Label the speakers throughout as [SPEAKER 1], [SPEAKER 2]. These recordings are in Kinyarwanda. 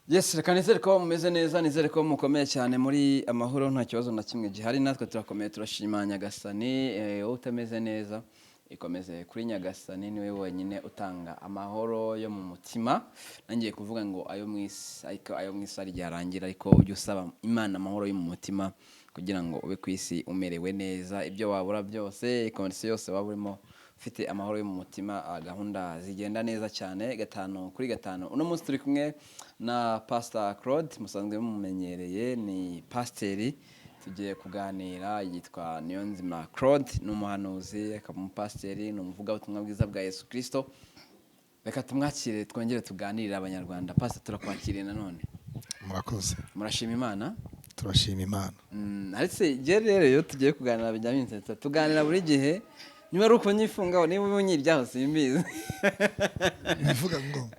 [SPEAKER 1] Yes, reka nizere ko mumeze neza, nizere ko mukomeye cyane muri amahoro, nta kibazo na kimwe gihari. Natwe turakomeye, turashima Nyagasani. Wowe utameze neza ikomeze kuri Nyagasani, niwe wenyine utanga amahoro yo mu mutima. Nangiye kuvuga ngo ayo mwisi, ariko ayo mwisi ari ryarangira, ariko ujye usaba Imana amahoro yo mu mutima kugira ngo ube ku isi umerewe neza. Ibyo wabura byose, kondition yose waba urimo, ufite amahoro yo mu mutima, gahunda zigenda neza cyane. 5 uno munsi turi kumwe na Pastor Claude, musanzwe mumenyereye, ni pasteri. Tugiye kuganira, yitwa Niyonzima Claude, n'umuhanuzi, akaba umupasteri, n'umuvuga ubutumwa bwiza bwa Yesu Kristo. Reka tumwakire, twongere tuganirire abanyarwanda. Pastor, turakwakiriye nanone.
[SPEAKER 2] Murakoze.
[SPEAKER 1] Murashima Imana?
[SPEAKER 2] Turashima Imana.
[SPEAKER 1] Aretse rero iyo tugiye kuganira bijyanye tuganira buri gihe. Nyuma ruko nyifungaho niba unyiryaho simbizi.
[SPEAKER 2] Bivuga ngo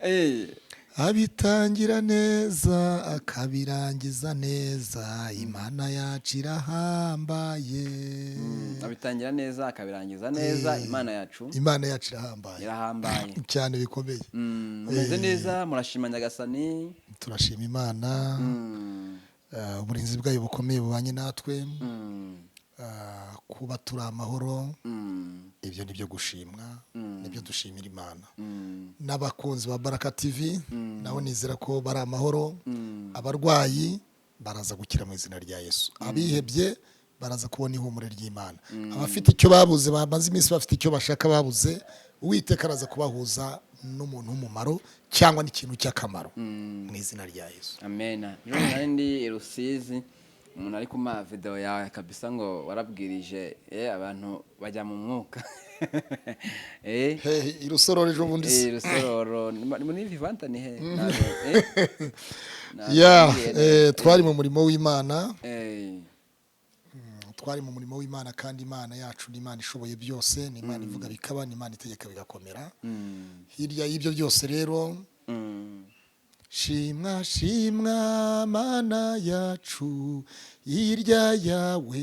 [SPEAKER 2] abitangira neza akabirangiza neza, Imana yacu irahambaye.
[SPEAKER 1] Abitangira neza akabirangiza neza, Imana yacu
[SPEAKER 2] irahambaye.
[SPEAKER 1] Irahambaye
[SPEAKER 2] cyane bikomeye.
[SPEAKER 1] Mumeze neza, murashima Nyagasani?
[SPEAKER 2] Turashima Imana. Uburinzi bwayo bukomeye bubanye natwe. Kuba turi amahoro, ibyo nibyo gushimwa, nibyo dushimira Imana. N'abakunzi ba Baraka TV naho nizera ko bari amahoro. Abarwayi baraza gukira mu izina rya Yesu, abihebye baraza kubona ihumure ry'Imana. Abafite icyo babuze, bamaze iminsi bafite icyo bashaka babuze, Uwiteka araza kubahuza n'umuntu w'umumaro cyangwa n'ikintu cy'akamaro mu izina rya Yesu.
[SPEAKER 1] Amen. Ndi Rusizi, umuntu ari kuma video yawe kabisa ngo warabwirije abantu bajya mu mwuka.
[SPEAKER 2] Irusororo ejo bundi se.
[SPEAKER 1] Irusororo ni vivanta ni he?
[SPEAKER 2] Twari mu murimo w'Imana. Twari mu murimo w'Imana, kandi Imana yacu ni Imana ishoboye byose, ni Imana ivuga bikaba, ni Imana itegeka bigakomera. Hirya y'ibyo byose rero, shimwa shimwa Mana yacu, hirya yawe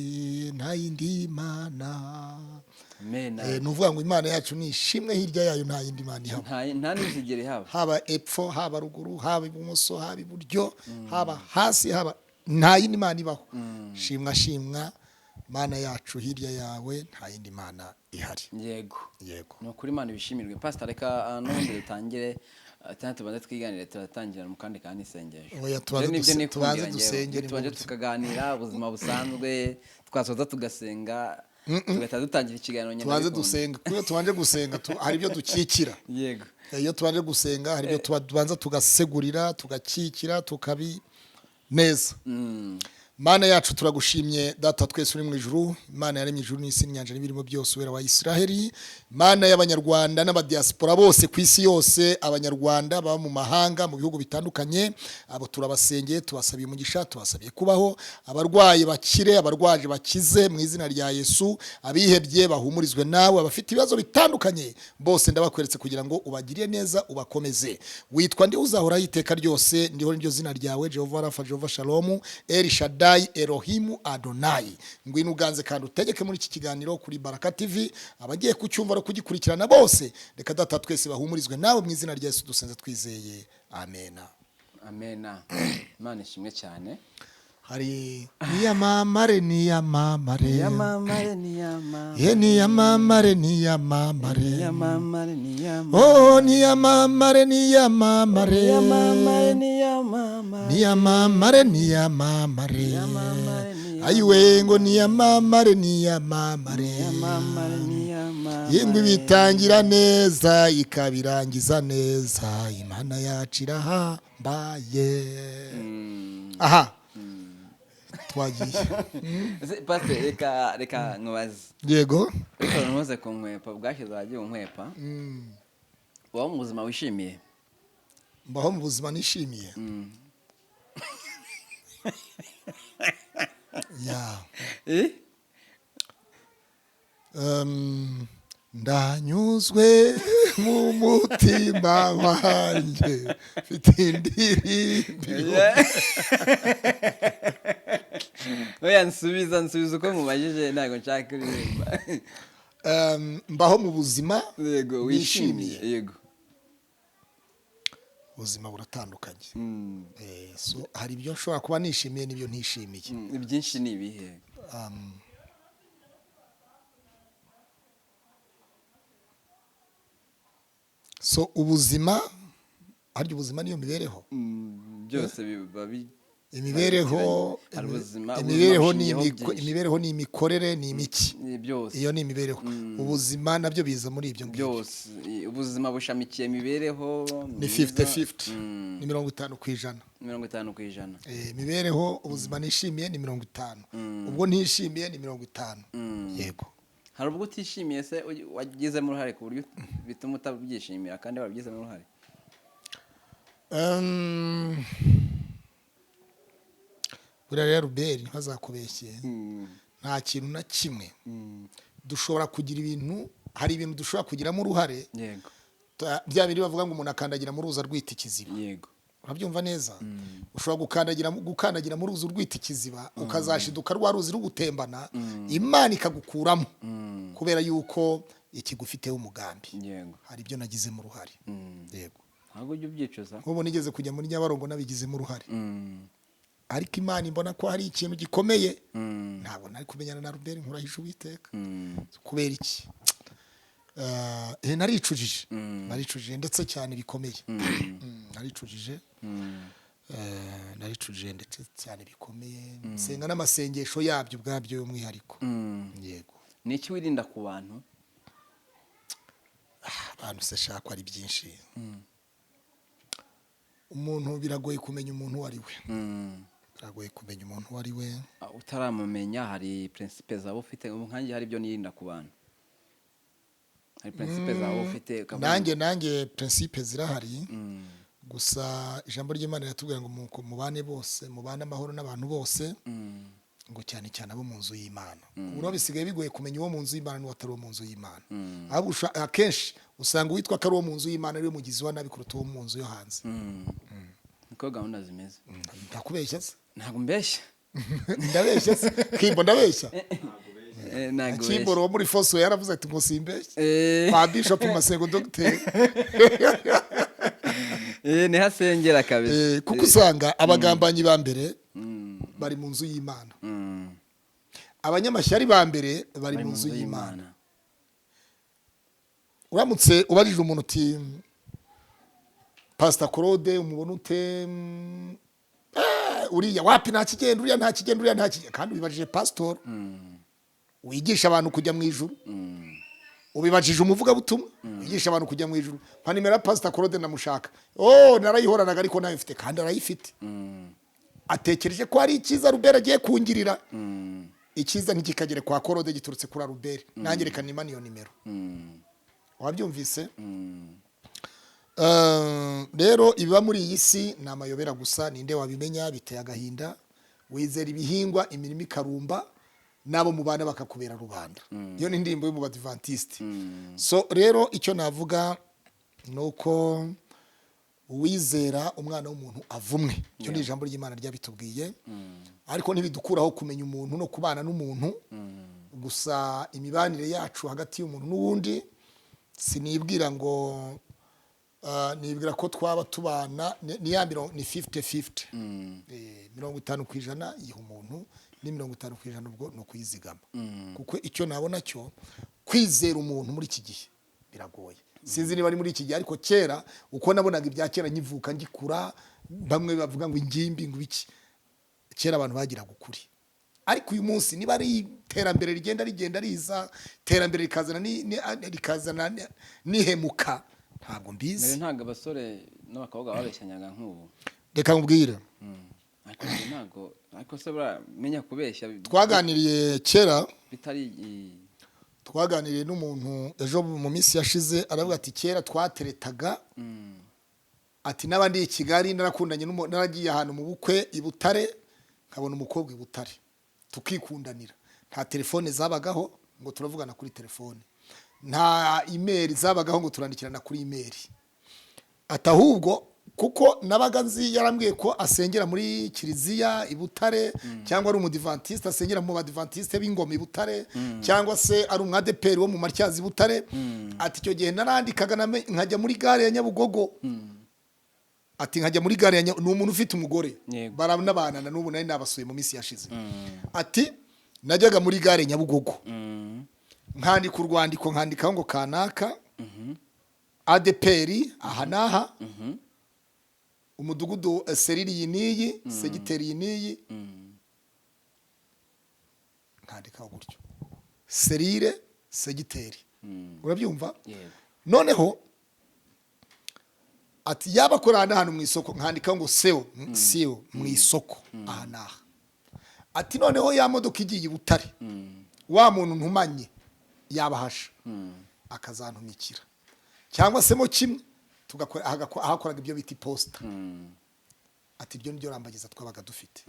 [SPEAKER 2] nta yindi Mana. Nuvuga ngo Imana yacu ni ishimwe, hirya yayo nta yindi Mana ihaba.
[SPEAKER 1] Nta nizigere haba.
[SPEAKER 2] Haba epfo, haba ruguru, haba ibumoso, haba iburyo, haba hasi, haba nta yindi Mana ibaho. Shimwa shimwa Mana yacu, hirya yawe nta yindi Mana ihari.
[SPEAKER 1] Yego.
[SPEAKER 2] Yego.
[SPEAKER 1] No kuri Imana bishimirwe. Pastor, reka n'ubundi dutangire tubanze twiganire, turatangira mu kandi isengesho.
[SPEAKER 2] Oya, tubanze dusengere,
[SPEAKER 1] tubanze tukaganira ubuzima busanzwe, twasoza tugasenga, tugahita dutangira ikiganiro nyuma.
[SPEAKER 2] Tubanze dusenga, kuko tubanje gusenga hari ibyo dukikira.
[SPEAKER 1] Yego.
[SPEAKER 2] Iyo tubanje gusenga hari ibyo tubanza tugasegurira, tugakikira, tukabi neza. Mana yacu turagushimye Data twese uri mu ijuru, Imana yaremye ijuru n'isi n'inyanja n'ibirimo byose, wera wa Isiraheli, Mana y'abanyarwanda n'abadiaspora bose ku isi yose, abanyarwanda baba mu mahanga mu bihugu bitandukanye, abo turabasengeye, tubasabiye umugisha, tubasabiye kubaho, abarwaye bakire, abarwaje bakize mu izina rya Yesu, abihebye bahumurizwe nawe, abafite ibibazo bitandukanye bose ndabakweretse kugira ngo ubagirire neza, ubakomeze. Witwa ndi uzahora iteka ryose, ndiho niryo zina ryawe, Jehova Rafa, Jehova Shalom, El Shaddai, Elohimu Adonai. Ngwino uganze kandi utegeke muri iki kiganiro kuri Baraka TV, abagiye kucyumva no kugikurikirana bose, reka Data twese bahumurizwe nawe mu izina rya Yesu dusenze twizeye. Amen.
[SPEAKER 1] Amen. Imana ishimwe cyane.
[SPEAKER 2] Hari niyamamare niyamamare
[SPEAKER 1] niyamamare
[SPEAKER 2] niyamamare niyamamare niyamamare
[SPEAKER 1] niyamamare
[SPEAKER 2] oh niyamamare niyamamare niyamamare niyamamare ayiwe ngo niyamamare niyamamare yemwe bitangira neza ikabirangiza neza, Imana yacu irahambaye. Aha, twagiye.
[SPEAKER 1] Pastor, reka nkubaze.
[SPEAKER 2] Yego.
[SPEAKER 1] Reka ntuze ku nkwepa, bwashize wagiye unkwepa. Ubaho mu buzima wishimiye?
[SPEAKER 2] Mbaho mu buzima nishimiye. Ndanyuzwe mu mutima wanjye, mfite indirimbo.
[SPEAKER 1] Oya, nsubiza uko mubajije, ntago nshaka kuririmba.
[SPEAKER 2] Mbaho mu buzima
[SPEAKER 1] yego wishimiye. Yego.
[SPEAKER 2] ubuzima buratandukanye. So hari ibyo nshobora kuba nishimiye n'ibyo ntishimiye.
[SPEAKER 1] Ibyinshi ni ibihe?
[SPEAKER 2] So ubuzima, harya ubuzima niyo mibereho.
[SPEAKER 1] Byose biba
[SPEAKER 2] imibereho ni imikorere ni imiki iyo ni imibereho. Ubuzima nabyo biza muri ibyo
[SPEAKER 1] byose. Ubuzima bushamikiye imibereho
[SPEAKER 2] ni 50-50 ni 50%.
[SPEAKER 1] 50%.
[SPEAKER 2] Imibereho ubuzima nishimiye ni 50%, ubwo ntishimiye ni 50%. Yego.
[SPEAKER 1] Hari ubwo utishimiye se wagizemo uruhare ku buryo bituma utabyishimira kandi wabigizemo uruhare?
[SPEAKER 2] Buriya Ruberi ntazakubeshye, nta kintu na kimwe dushobora kugira ibintu, hari ibintu dushobora kugiramo uruhare.
[SPEAKER 1] Yego.
[SPEAKER 2] Bya biri bavuga ngo umuntu akandagira mu ruzi rwita ikiziba.
[SPEAKER 1] Yego.
[SPEAKER 2] Urabyumva neza? Ushobora gukandagira mu ruzi rwita ikiziba, ukazashiduka rwa ruzi rugutembana, Imana ikagukuramo kubera yuko ikigufiteho umugambi.
[SPEAKER 1] Yego.
[SPEAKER 2] Hari ibyo nagizemo uruhare. Yego.
[SPEAKER 1] Ntabwo ujya ubyicuza?
[SPEAKER 2] Nk'ubu nigeze kujya muri Nyabarongo nabigizemo uruhare. Ariko Imana imbona ko hari ikintu gikomeye, ntabwo nari kumenyana na Ruberi nkurahisha Uwiteka. Kubera iki? Naricujije ndetse cyane bikomeye. Naricujije ndetse cyane bikomeye. Senga n'amasengesho yabyo ubwabyo y'umwihariko. Yego.
[SPEAKER 1] Ni iki wirinda ku bantu?
[SPEAKER 2] Abantu se shaka ari byinshi. Umuntu biragoye kumenya umuntu uwo ari we. Biragoye kumenya umuntu uwo ari we.
[SPEAKER 1] Utaramumenya hari principe zawe ufite, nkanjye hari ibyo nirinda ku bantu. Hari principe zawe ufite.
[SPEAKER 2] Nanjye principe zirahari. Gusa ijambo ry'Imana riratubwira ngo mubane bose, mubane amahoro n'abantu bose, ngo cyane cyane abo mu nzu y'Imana. Ubu bisigaye bigoye kumenya uwo mu nzu y'Imana n'uwatari uwo mu nzu y'Imana. Akenshi usanga uwitwa ko ari uwo mu nzu y'Imana ariwe mugizi wa nabi kuruta uwo mu nzu yo hanze.
[SPEAKER 1] Niko gahunda zimeze.
[SPEAKER 2] Ndakubeshya se?
[SPEAKER 1] Ntabwo mbeshya.
[SPEAKER 2] Ndabeshya se? Kimbo ndabeshya?
[SPEAKER 1] Ntabwo
[SPEAKER 2] Kimbo wo muri Foso yaravuze ati ngo simbeshya. Kwa Bishop Masengo Dr.
[SPEAKER 1] Ni hasengera kabisa.
[SPEAKER 2] Kuko usanga abagambanyi ba mbere bari mu nzu y'Imana. Abanyamashyari ba mbere bari mu nzu y'Imana. Uramutse ubarije umuntu uti Pastor Claude umubona ute? Uriya wapi nta kigenda, uriya nta kigenda, kandi ubibajije pastor wigisha abantu kujya mu ijuru. Ubibajije umuvuga butumwa wigisha abantu kujya mu ijuru. Nka nimero Pastor Claude namushaka. Narayihoranaga ariko nayo mfite kandi arayifite. Atekereje ko ari ikiza Ruberi agiye kungirira. Ikiza ntikikagere kwa Claude giturutse kuri Ruberi. Nanjye reka nimana iyo nimero. Wabyumvise? Rero ibiba muri iyi si ni amayobera gusa, ninde wabimenya? Biteye agahinda. Wizera ibihingwa imirimo ikarumba, nabo mu bana bakakubera rubanda. Iyo ni indirimbo yo mu Badventiste. So rero icyo navuga nuko uwizera umwana w'umuntu avumwe. Icyo ni ijambo ry'Imana ryabitubwiye. Ariko ntibidukuraho kumenya umuntu no kubana n'umuntu. Gusa imibanire yacu hagati y'umuntu n'uwundi sinibwira ngo nibwira ko twaba tubana ni 50-50. 50% yiha umuntu ni 50% ubwo no kwizigama. Kuko icyo nabona cyo kwizera umuntu muri iki gihe biragoye. Sinzi niba ari muri iki gihe, ariko kera uko nabonaga ibya kera nkivuka ngikura, bamwe bavuga ngo ingimbi ngo biki, kera abantu bagira gukuri. Ariko uyu munsi niba ari iterambere rigenda riza, iterambere rikazana nihemuka, ntabwo mbizi.
[SPEAKER 1] Mbere ntabwo abasore n'abakobwa babeshyanyaga nk'ubu.
[SPEAKER 2] Reka nkubwire.
[SPEAKER 1] Ariko se menya kubeshya.
[SPEAKER 2] Twaganiriye kera.
[SPEAKER 1] Bitari.
[SPEAKER 2] Twaganiriye n'umuntu ejo mu minsi yashize aravuga ati kera twateretaga. Ati n'abandi i Kigali narakundanye naragiye ahantu mu bukwe i Butare, nkabona umukobwa i Butare tukikundanira. Nta telefone zabagaho ngo turavugana kuri telefone. Nta email zabagaho ngo turandikirana kuri email. Atahubwo kuko nabaga nzi yarambwiye ko asengera muri kiliziya i Butare, cyangwa ari umudivantiste asengera mu badivantiste b'ingoma i Butare, cyangwa se ari umwadeperi wo mu Matyazi i Butare. Ati icyo gihe narandikaga nkajya muri gare ya Nyabugogo. ati nkajya muri gare ya ni umuntu ufite umugore
[SPEAKER 1] Yego.
[SPEAKER 2] baranabanana n'ubu nari nabasuye mu minsi yashize ati najyaga muri gare Nyabugogo nkandika urwandiko nkandikaho ngo kanaka ADPR aha naha umudugudu seriri iyi n'iyi segiteri iyi n'iyi nkandikaho gutyo serire segiteri urabyumva noneho ati yaba korana hano mu isoko nkandikaho ngo seo mu isoko aha naha ati noneho ya modoka igiye Butare wa muntu ntumanye yabahasha akazantumikira cyangwa se mo kimwe tugakora ahakoraga ibyo biti posta ati ibyo niryo rambagiza twabaga dufite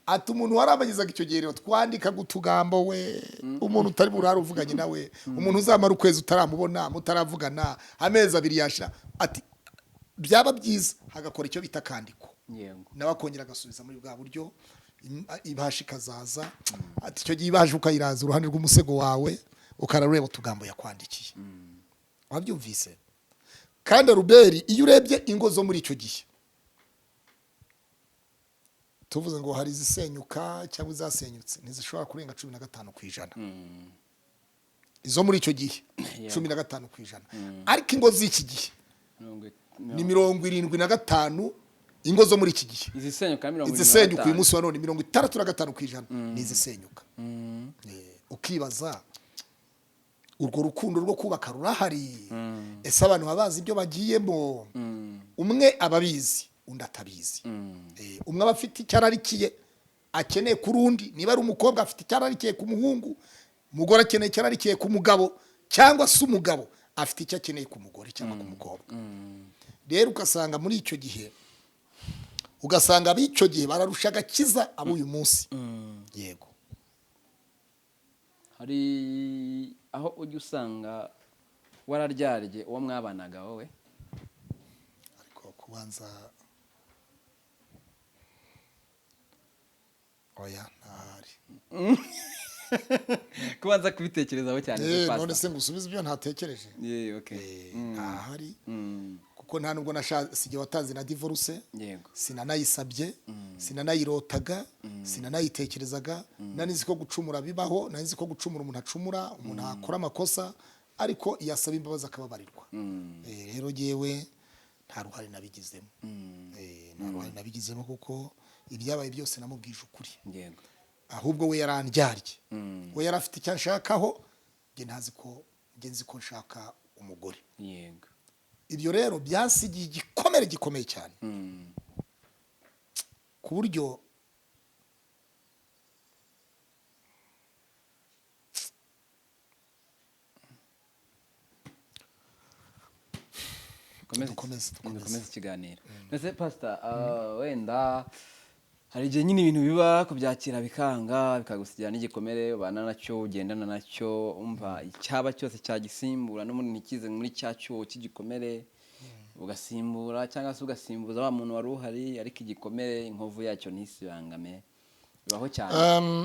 [SPEAKER 2] ati umuntu warambagizaga icyo gihe rero twandika gutugambo we umuntu utari burara uvuganye nawe umuntu uzamara ukwezi utaramubona mutaravugana amezi abiri yasha ati byaba byiza hagakora icyo bita kandiko nawe akongera agasubiza muri bwa buryo ibashi kazaza ati icyo gihe ibaje ukayiraza uruhande rw'umusego wawe ukarareba utugambo yakwandikiye wabyumvise kandi Ruberi iyo urebye ingo zo muri icyo gihe tuvuze ngo hari izisenyuka cyangwa izasenyutse ntizishobora kurenga 15%. Izo muri icyo gihe 15%. Ariko ingo z'iki gihe ni 75 ingo zo muri iki gihe izisenyuka uyu munsi wa none 65% ni izisenyuka. Ukibaza urwo rukundo rwo kubaka rurahari ese abantu babazi ibyo bagiyemo umwe ababizi undi atabizi umwe abafite icyararikiye akeneye kurundi niba ari umukobwa afite icyararikiye ku muhungu umugore akeneye icyararikiye ku mugabo cyangwa se umugabo afite icyo akeneye ku mugore cyangwa ku mukobwa rero ugasanga muri icyo gihe ugasanga ab'icyo gihe bararushaga kiza abo uyu munsi yego
[SPEAKER 1] hari aho ujya usanga wararyarye uwo mwabanaga wowe
[SPEAKER 2] ariko kubanza oya ntahari
[SPEAKER 1] kubanza kubitekerezaho cyane
[SPEAKER 2] none se ngusubize ibyo ntatekereje ntahari kuko nta nubwo nashasiye watanze na divorce sinanayisabye sinanayirotaga sinanayitekerezaga nanizi ko gucumura bibaho nanizi ko gucumura umuntu acumura umuntu akora amakosa ariko iyasaba imbabazi akababarirwa rero jewe nta ruhare nabigizemo nta ruhare nabigizemo kuko ibyabaye byose namubwije ukuri ahubwo we yarandyarye we yarafite icyo nshakaho nge ntazi ko ngenzi ko nshaka umugore
[SPEAKER 1] yego
[SPEAKER 2] ibyo rero byasigiye igikomere gikomeye cyane ku buryo
[SPEAKER 1] dukomeze ikiganiro mbese pastor wenda hari igihe nyine ibintu biba kubyakira bikanga bikagusigira n'igikomere ubana nacyo ugendana nacyo umva icyaba cyose cyagisimbura no muri nikize muri cyacu cy'igikomere ugasimbura cyangwa se ugasimbuza wa muntu wari uhari ariko igikomere inkovu yacyo ntisibangame bibaho cyane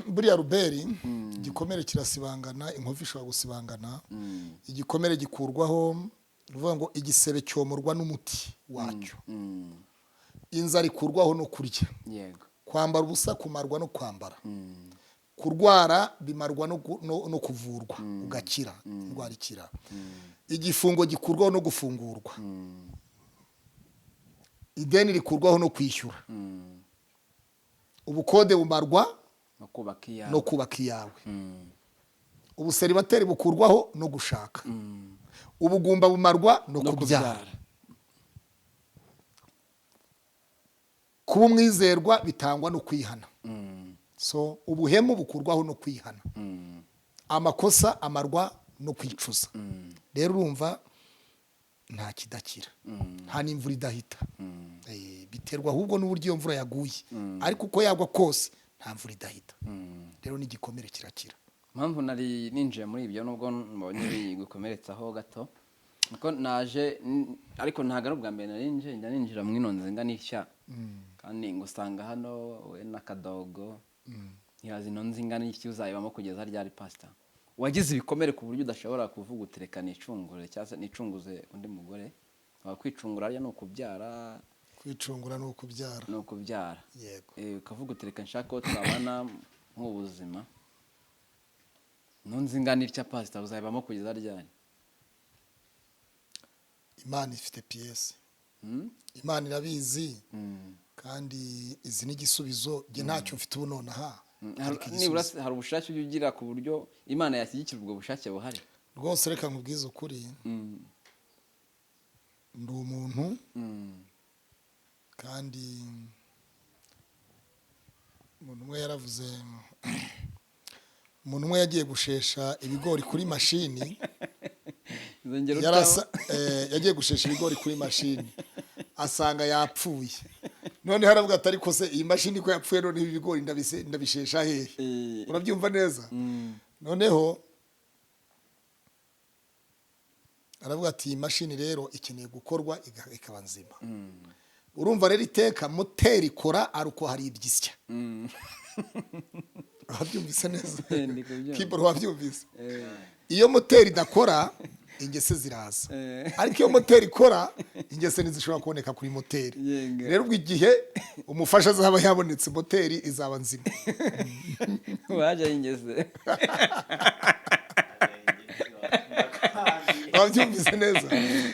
[SPEAKER 2] buriya Ruberi igikomere kirasibangana inkovu ishobora gusibangana igikomere gikurwaho ruvuga ngo igisebe cyomorwa n'umuti wacyo inzara ikurwaho no kurya
[SPEAKER 1] yego
[SPEAKER 2] kwambara ubusa kumarwa no kwambara kurwara bimarwa no kuvurwa ugakira indwara ikira igifungo gikurwaho no gufungurwa ideni rikurwaho no kwishyura ubukode bumarwa no kubaka iyawe ubuseribateri bukurwaho no gushaka ubugumba bumarwa no kubyara kuba umwizerwa bitangwa no kwihana so ubuhemu bukurwaho no kwihana amakosa amarwa no kwicuza rero urumva nta kidakira nta n'imvura idahita biterwa ahubwo n'uburyo iyo mvura yaguye ariko uko yagwa kose nta mvura idahita rero n'igikomere kirakira
[SPEAKER 1] mpamvu nari ninjiye muri ibyo nubwo mbonye bigukomeretsaho gato niko naje ariko ntago ari ubwa mbere narinje njya ninjira mu ino nzinga n'ishya kandi ngusanga hano we n'akadogo ntihazi ino nzinga n'iki uzayibamo kugeza ryari pastor wagize ibikomere ku buryo udashobora kuvuga utereka nicungure cyangwa nicunguze undi mugore wakwicungura ariya no kubyara
[SPEAKER 2] kwicungura no kubyara
[SPEAKER 1] yego ukavuga utereka nshaka ko twabana nk'ubuzima ntunzinganira icya pastor uzayibamo kugeza ryari
[SPEAKER 2] Imana ifite PS Imana irabizi kandi izi n'igisubizo nge ntacyo mfite ubu nonaha
[SPEAKER 1] nibura hari ubushake ugira ku buryo Imana yashyigikira ubwo bushake buhari
[SPEAKER 2] rwose reka nkubwize ukuri ndi umuntu kandi umuntu umwe yaravuze umuntu umwe yagiye gushesha ibigori kuri mashini yagiye gushesha ibigori kuri mashini asanga yapfuye none haravuga ati ariko se iyi mashini ko yapfuye none ibi bigori ndabishesha hehe urabyumva neza noneho aravuga ati iyi mashini rero ikeneye gukorwa ikaba nzima urumva rero iteka moteri ikora ari uko hari ibyisya wabyumvise neza kiboro wabyumvise iyo moteri idakora ingese ziraza ariko iyo moteri ikora ingese ntizishobora kuboneka kuri moteri rero ubwo igihe umufasha azaba yabonetse moteri izaba nzima
[SPEAKER 1] waje ingese
[SPEAKER 2] wabyumvise neza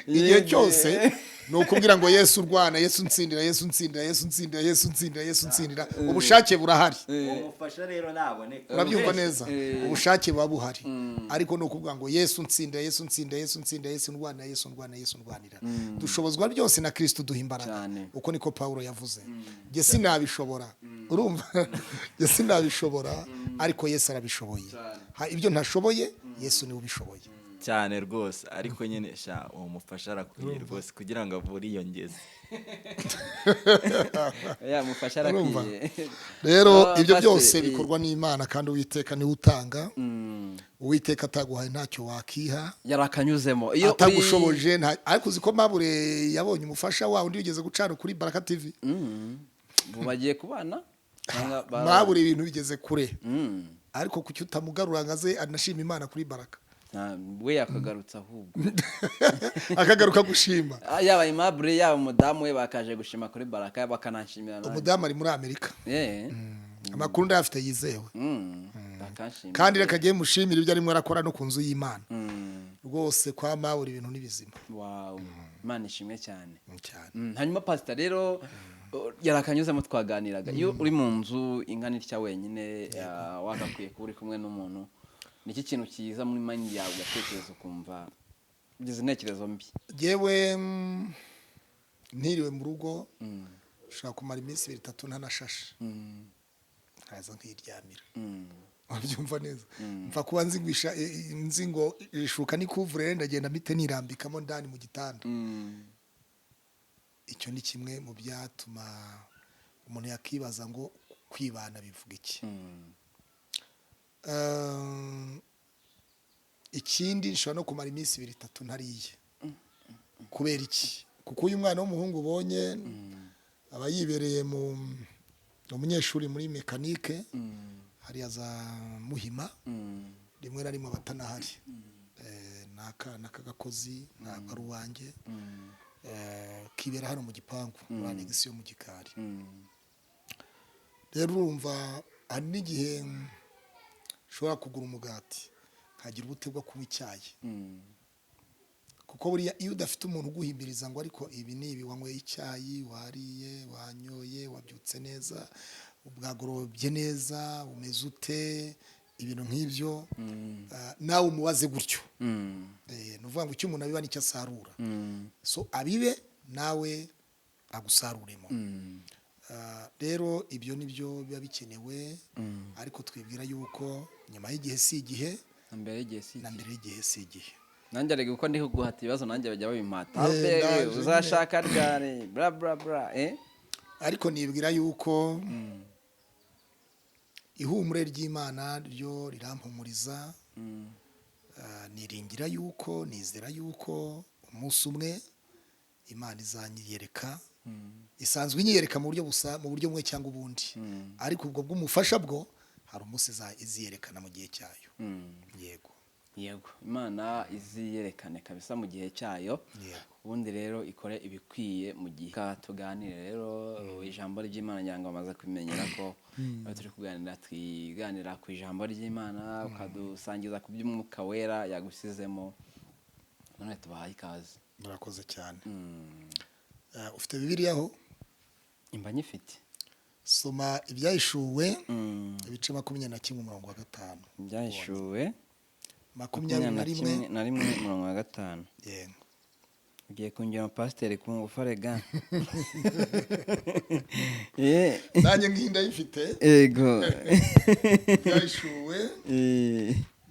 [SPEAKER 2] igihe cyose ni ukubwira ngo Yesu urwana Yesu nsindira Yesu nsindira Yesu nsindira Yesu nsindira Yesu nsindira ubushake burahari
[SPEAKER 3] umufasha rero naboneka
[SPEAKER 2] urabyumva neza ubushake buba buhari ariko no kuvuga ngo Yesu nsindira Yesu nsindira Yesu nsindira Yesu ndwana Yesu ndwana Yesu ndwanira dushobozwa byose na Kristo duha imbaraga uko niko Paulo yavuze nge sinabishobora urumva nge sinabishobora ariko Yesu arabishoboye ibyo ntashoboye Yesu niwe ubishoboye
[SPEAKER 3] cyane rwose ariko nyine sha uwo mufasha arakwiye rwose kugira ngo avure iyo ngeze
[SPEAKER 1] mufasha arakwiye
[SPEAKER 2] rero ibyo byose bikorwa n'Imana kandi Uwiteka niwe utanga Uwiteka ataguhaye ntacyo wakiha
[SPEAKER 1] yarakanyuzemo
[SPEAKER 2] iyo atagushoboje ariko uziko Mabure yabonye umufasha wawe undi ugeze gucana kuri Baraka TV
[SPEAKER 1] bagiye kubana
[SPEAKER 2] Mabure ibintu bigeze kure ariko kuki utamugarura ngaze anashima Imana kuri Baraka
[SPEAKER 1] we yakagarutse ahubwo
[SPEAKER 2] akagaruka gushima
[SPEAKER 1] yaba Mabure yaba umudamu we bakaje gushima kuri Baraka bakanashimira
[SPEAKER 2] umudamu ari muri Amerika amakuru ndafite yizewe kandi reka giye mushimira ibyo arimo arakora no kunzu y'Imana rwose kwa Mabure ibintu nibizima
[SPEAKER 1] wow Imana ishimwe cyane hanyuma pastor rero yarakanyuzemo twaganiraga iyo uri mu nzu ingana itya wenyine wagakwiye kuba uri kumwe n'umuntu niki kintu kiza muri mind yawe ugatekereza ukumva ugize intekerezo mbi
[SPEAKER 2] yewe ntiriwe mu rugo ushaka kumara iminsi 2-3 ntanashashe nkaza nkiryamira wabyumva neza mfa kuba nzi ngo ishuka ni kuvure ndagenda mite nirambikamo ndani mu gitanda icyo ni kimwe mu byatuma umuntu yakibaza ngo kwibana bivuga iki ikindi nshobora no kumara iminsi 2-3 ntariye kubera iki kuko uyu mwana w'umuhungu ubonye aba yibereye mu umunyeshuri muri mekanike hariya za Muhima rimwe na rimwe batanahari n'akana k'agakozi ntabwo ari uwanjye kibera hano mu gipangu muri anegisi yo mu gikari rero urumva hari n'igihe ushobora kugura umugati nkagira ubute bwo kunywa icyayi kuko buriya iyo udafite umuntu uguhimbiriza ngo ariko ibi ni ibi wanyweye icyayi wariye wanyoye wabyutse neza ubwagorobye neza umeze ute ibintu nk'ibyo nawe umubaze gutyo ni ukuvuga ngo icyo umuntu abiba nicyo asarura so abibe nawe agusaruremo rero ibyo nibyo biba bikenewe ariko twibwira yuko nyuma y'igihe si igihe
[SPEAKER 1] na mbere y'igihe
[SPEAKER 2] si igihe
[SPEAKER 1] nanjye ariko uko ndi kuguhata ibibazo nanjye bajya babimpata uzashaka ryari bla bla bla
[SPEAKER 2] ariko nibwira yuko ihumure ry'Imana ryo rirampumuriza niringira yuko nizera yuko umunsi umwe Imana izanyiyereka isanzwe inyiyereka mu buryo bumwe cyangwa ubundi ariko ubwo bw'umufasha bwo hari umunsi iziyerekana mu gihe cyayo yego
[SPEAKER 1] yego Imana iziyerekane kabisa mu gihe cyayo ubundi rero ikore ibikwiye mu gihe tuganire rero ijambo ry'Imana nyango bamaze kumenyera ko turi kuganira twiganira ku ijambo ry'Imana ukadusangiza ku by'umwuka wera yagusizemo none tubahaye ikaze.
[SPEAKER 2] Murakoze cyane. Ufite Bibiliya aho?
[SPEAKER 1] Imba nyifite.
[SPEAKER 2] Soma ibyahishuwe ibice 21:5.
[SPEAKER 1] Ibyahishuwe
[SPEAKER 2] 21:5.
[SPEAKER 1] Yego. Ugiye kungira pasiteri ku ngufarega.
[SPEAKER 2] Nanjye nginda yifite.
[SPEAKER 1] Yego.
[SPEAKER 2] Ibyahishuwe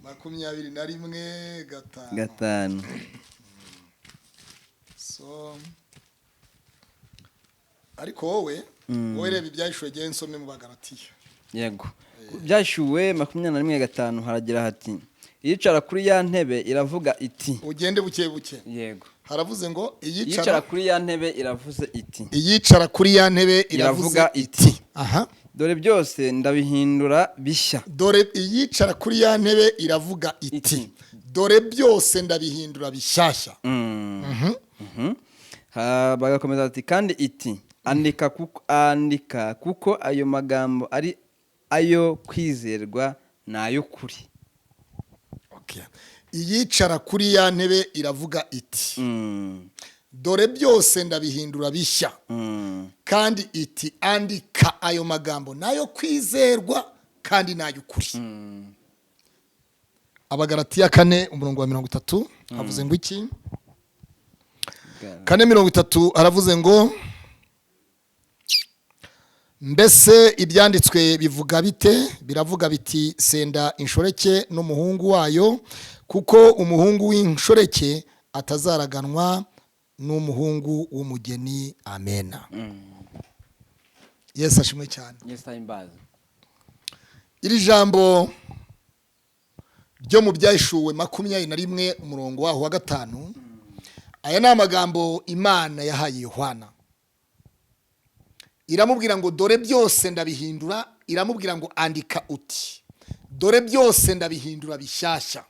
[SPEAKER 2] 21:5. So ariko wowe reba ibyahishuwe gye nsome mu Bagalatiya.
[SPEAKER 1] Yego. Byashuwe 21:5 haragira hati iyicara kuri ya ntebe iravuga iti.
[SPEAKER 2] Ugende buke buke.
[SPEAKER 1] Yego.
[SPEAKER 2] Haravuze ngo
[SPEAKER 1] iyicara kuri ya ntebe iravuze iti.
[SPEAKER 2] Iyicara kuri ya ntebe iravuga iti. Aha.
[SPEAKER 1] Dore byose ndabihindura bishya.
[SPEAKER 2] Dore iyicara kuri ya ntebe iravuga iti. Dore byose ndabihindura bishyashya.
[SPEAKER 1] Bagakomeza ati kandi iti andika kuko ayo magambo ari ayo kwizerwa nayo kuri.
[SPEAKER 2] Okay. Iyicara kuri ya ntebe iravuga iti. Dore byose ndabihindura bishya. Kandi iti andika ayo magambo nayo kwizerwa kandi nayo kuri. Abagalatiya 4:30 havuze ngo iki? 4:30 haravuze ngo mbese ibyanditswe bivuga bite? Biravuga biti senda inshoreke n'umuhungu wayo kuko umuhungu w'inshoreke atazaraganwa n'umuhungu w'umugeni. Amena. Yesu ashimwe cyane.
[SPEAKER 1] Yesu ahimbaze.
[SPEAKER 2] Iri jambo ryo mu byahishuwe 21:5. Aya ni amagambo Imana yahaye Yohana. Iramubwira ngo dore byose ndabihindura. Iramubwira ngo andika uti dore byose ndabihindura bishyashya.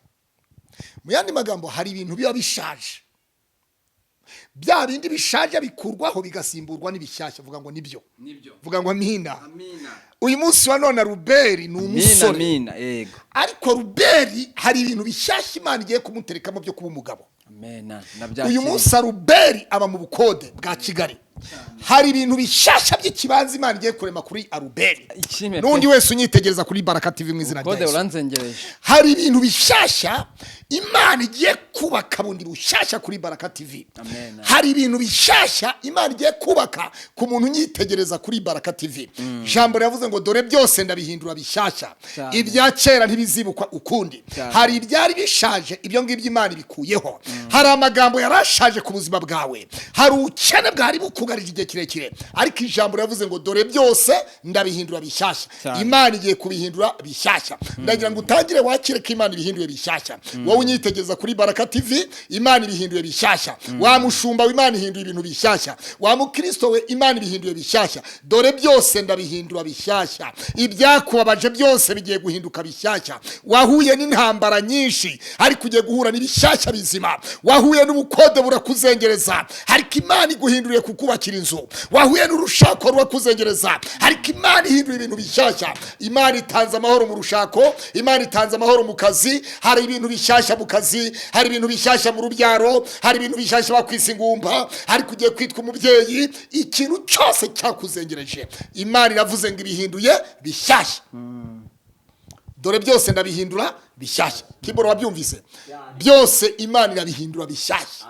[SPEAKER 2] Mu yandi magambo hari ibintu biba bishaje, bya bindi bishaje bikurwaho bigasimburwa n'ibishyashya. Vuga ngo nibyo. Vuga ngo amina. Uyu munsi wa none Ruberi ni umusore.
[SPEAKER 1] Yego.
[SPEAKER 2] Ariko Ruberi hari ibintu bishyashya Imana igiye kumuterekamo byo kuba umugabo.
[SPEAKER 1] Amena.
[SPEAKER 2] Uyu munsi Ruberi aba mu bukode bwa Kigali. Hari ibintu bishyashya by'ikibanza Imana igiye kurema kuri Ruberi. Nundi wese unyitegereza kuri Baraka TV mu izina rya
[SPEAKER 1] Yesu.
[SPEAKER 2] Hari ibintu bishyashya Imana igiye kubaka bundi bushyashya kuri Baraka TV. Hari ibintu bishyashya Imana igiye kubaka ku muntu unyitegereza kuri Baraka TV. Jambo yavuze ngo dore byose ndabihindura bishyashya. Ibya kera ntibizibukwa ukundi. Hari ibyari bishaje ibyo ngibyo Imana ibikuyeho. Hari amagambo yarashaje ku buzima bwawe. Hari ukene bwari bukugarije igihe kirekire. Ariko ijambo yavuze ngo dore byose ndabihindura bishyashya. Imana igiye kubihindura bishyashya. Ndagira ngo utangire wakire ko Imana ibihinduye bishyashya. Wowe unyitegereza kuri Baraka TV, Imana ibihinduye bishyashya. Wa mushumba w'Imana ihinduye ibintu bishyashya. Wa mukristo we Imana ibihinduye bishyashya. Dore byose ndabihindura bishyashya. Ibyakubabaje byose bigiye guhinduka bishyashya. Wahuye n'intambara nyinshi ariko ugiye guhura n'ibishyashya bizima. Wahuye n'ubukode burakuzengereza ariko Imana iguhinduriye kukubakira inzu. Wahuye n'urushako rurakuzengereza ariko Imana ihinduye ibintu bishyashya. Imana itanze amahoro mu rushako, Imana itanze amahoro mu kazi. Hari ibintu bishyashya mu kazi, hari ibintu bishyashya mu rubyaro, hari ibintu bishyashya bakwisa ingumba, ariko ugiye kwitwa umubyeyi. Ikintu cyose cyakuzengereje Imana iravuze ngo ibihinduye bishyashya. Dore byose ndabihindura bishyashya. Kiboro wabyumvise? Byose Imana irabihindura bishyashya.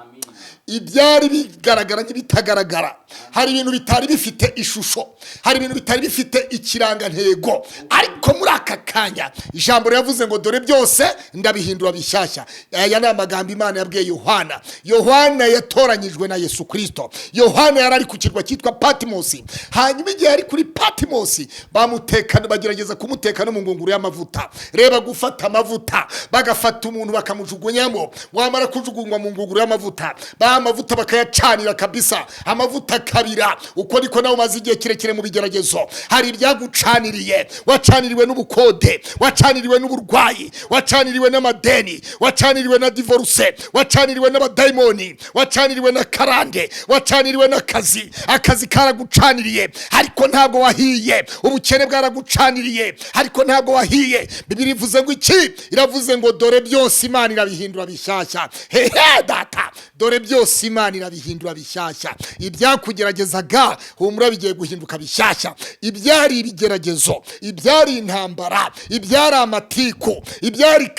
[SPEAKER 2] Ibyari bigaragara n'ibitagaragara. Hari ibintu bitari bifite ishusho, hari ibintu bitari bifite ikirangantego, ariko muri aka kanya ijambo yavuze ngo dore byose ndabihindura bishyashya. Aya ni amagambo Imana yabwiye Yohana. Yohana yatoranyijwe na Yesu Kristo. Yohana yarari ku kirwa cyitwa Patmos. Hanyuma igihe yari kuri Patmos bamutekana, bagerageza kumutekana mu ngunguru y'amavuta. Reba gufata amavuta, bagafata umuntu bakamujugunyamo, wamara kujugunywa mu ngunguru y'amavuta, amavuta bakayacanira kabisa, amavuta kabira. Uko niko nawe umaze igihe kirekire mu bigeragezo. Hari ibyagucaniriye, wacaniriwe wacaniriwe n'ubukode, wacaniriwe n'uburwayi, wacaniriwe n'amadeni, wacaniriwe na divorce, wacaniriwe n'abadayimoni, wacaniriwe na karande, wacaniriwe n'akazi, akazi karagucaniriye ariko ntabwo wahiye, ubukene bwaragucaniriye ariko ntabwo wahiye. Bibiri ivuze ngo iki? Iravuze ngo dore byose Imana irabihindura bishyashya. Hehe data, dore byose Imana irabihindura bishyashya. Ibyakugeragezaga humura bigiye guhinduka bishyashya. Ibyari ibigeragezo, ibyari intambara, ibyari amatiku, ibyari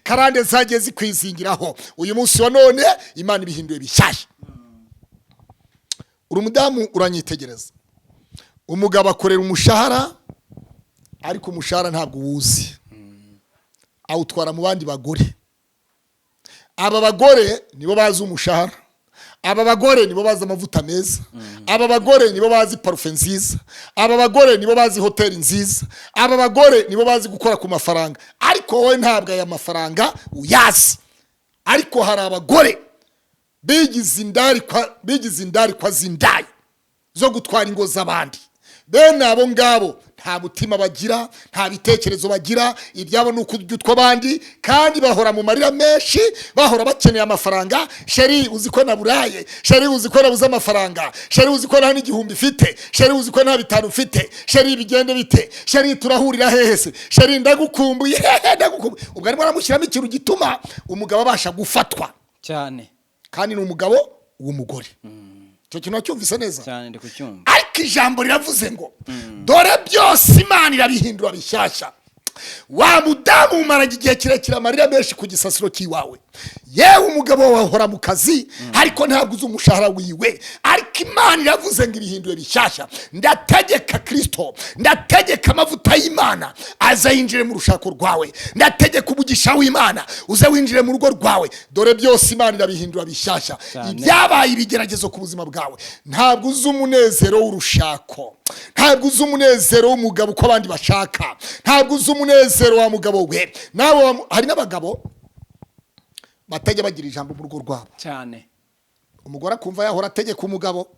[SPEAKER 2] karande zagiye zikwizingiraho, uyu munsi wa none Imana ibihinduye bishyashya. Uri umudamu uranyitegereza, umugabo akorera umushahara ariko umushahara ntabwo uwuzi, awutwara mu bandi bagore. Aba bagore nibo bazi umushahara, aba bagore nibo bazi amavuta meza, aba bagore nibo bazi parufe nziza, aba bagore nibo bazi hoteli nziza, aba bagore nibo bazi gukora ku mafaranga, ariko wowe ntabwo aya mafaranga uyazi. Ariko hari abagore bigize indari kwa zindayi zo gutwara ingo z'abandi. Bene abo ngabo nta mutima bagira, nta bitekerezo bagira, ibyabo ni ukujya utw'abandi, kandi bahora mu marira menshi, bahora bakeneye amafaranga. Sheri uzi ko naburaye, sheri uzi ko nabuze amafaranga, sheri uzi ko nta n'igihumbi ifite, sheri uzi ko nta bitanu ufite, sheri bigende bite, sheri turahurira hehe se, sheri ndagukumbuye, ndagukumbuye. Ubwo arimo aramushyiramo ikintu gituma umugabo abasha gufatwa
[SPEAKER 1] cyane,
[SPEAKER 2] kandi ni umugabo w'umugore. Cyo kintu cyumvise neza
[SPEAKER 1] cyane, ndi kucyumva.
[SPEAKER 2] Ariko ijambo riravuze ngo dore byose Imana irabihindura bishyashya. Wa mudamu umara igihe kirekire amarira menshi ku gisasiro cy'iwawe, yewe umugabo wawe ahora mu kazi ariko ntabwo uzi umushahara wiwe, ariko Imana iravuze ngo ibihinduye bishyashya. Ndategeka Kristo, ndategeka amavuta y'Imana aza yinjire mu rushako rwawe, ndategeka umugisha w'Imana uze winjire mu rugo rwawe. Dore byose Imana irabihindura bishyashya. Ibyabaye ibigeragezo ku buzima bwawe, ntabwo uzi umunezero w'urushako, ntabwo uzi umunezero w'umugabo uko abandi bashaka, ntabwo uzi umunezero wa mugabo we. Nawe hari n'abagabo batajya bagira ijambo mu rugo rwabo
[SPEAKER 1] cyane.
[SPEAKER 2] Umugore akumva yahora ategeka umugabo,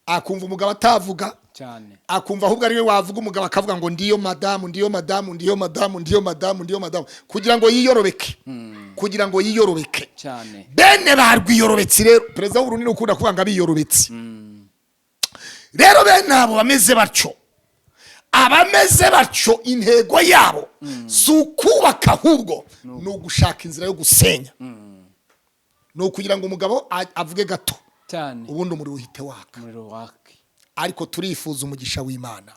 [SPEAKER 2] akumva umugabo atavuga
[SPEAKER 1] cyane,
[SPEAKER 2] akumva ahubwo ari we wavuga, umugabo akavuga ngo ndiyo madamu, ndiyo madamu, ndiyo madamu, ndiyo madamu, ndiyo madamu, kugira ngo yiyorobeke, kugira ngo yiyorobeke
[SPEAKER 1] cyane.
[SPEAKER 2] Bene barwiyorobetse rero, perezida w'urunini ukunda kuvuga ngo abiyorobetse. Rero bene abo bameze batyo, abameze batyo intego yabo si ukubaka, ahubwo ni ugushaka inzira yo gusenya. Ni ukugira ngo umugabo avuge gato
[SPEAKER 1] cyane,
[SPEAKER 2] ubundi umuriro uhite waka. Ariko turifuza umugisha w'Imana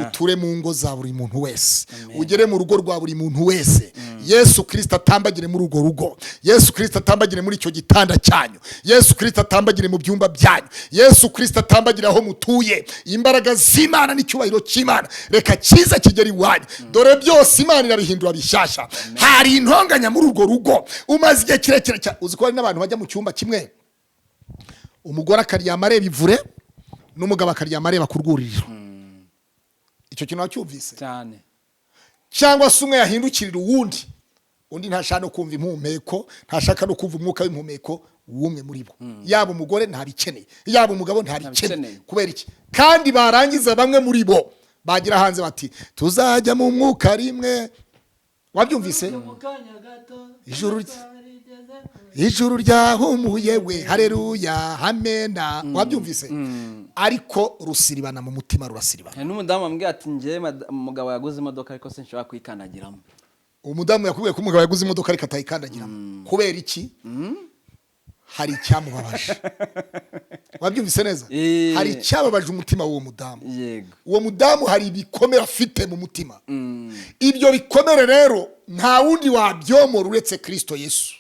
[SPEAKER 2] uture mu ngo za buri muntu wese, ugere mu rugo rwa buri muntu wese. Yesu Kristo atambagire muri urwo rugo, Yesu Kristo atambagire muri icyo gitanda cyanyu, Yesu Kristo atambagire mu byumba byanyu, Yesu Kristo atambagire aho mutuye. Imbaraga z'Imana n'icyubahiro cy'Imana reka kiza kigeri iwanyu. Dore byose Imana irabihindura bishyashya. Hari intonganya muri urwo rugo umaze igihe kirekire cyane. Uzi ko hari n'abantu bajya mu cyumba kimwe, umugore akaryama areba ivure, n'umugabo akaryama areba ku rwuriro. Icyo kintu wacyumvise
[SPEAKER 1] cyane.
[SPEAKER 2] Cyangwa se umwe yahindukirira uwundi, undi ntashaka no kumva impumeko, ntashaka no kumva umwuka w'impumeko w'umwe muri bo. Yaba umugore ntabikeneye, yaba umugabo ntabikeneye. Kubera iki? Kandi barangiza bamwe muri bo bagira hanze bati tuzajya mu mwuka rimwe. Wabyumvise? Ijuru ryahumuye we, haleluya, amena. Wabyumvise? Ariko rusiribana mu mutima, rurasiribana.
[SPEAKER 1] N'umudamu ambwiye ati ngiye umugabo yaguze imodoka ariko sinshobora kuyikandagiramo.
[SPEAKER 2] Umudamu yakubwiye ko umugabo yaguze imodoka ariko atayikandagiramo. Kubera iki? Hari icyamubabaje. Wabyumvise neza? Hari icyababaje umutima w'uwo mudamu.
[SPEAKER 1] Yego.
[SPEAKER 2] Uwo mudamu hari ibikomere afite mu mutima. Ibyo bikomere rero nta wundi wabyomora uretse Kristo Yesu.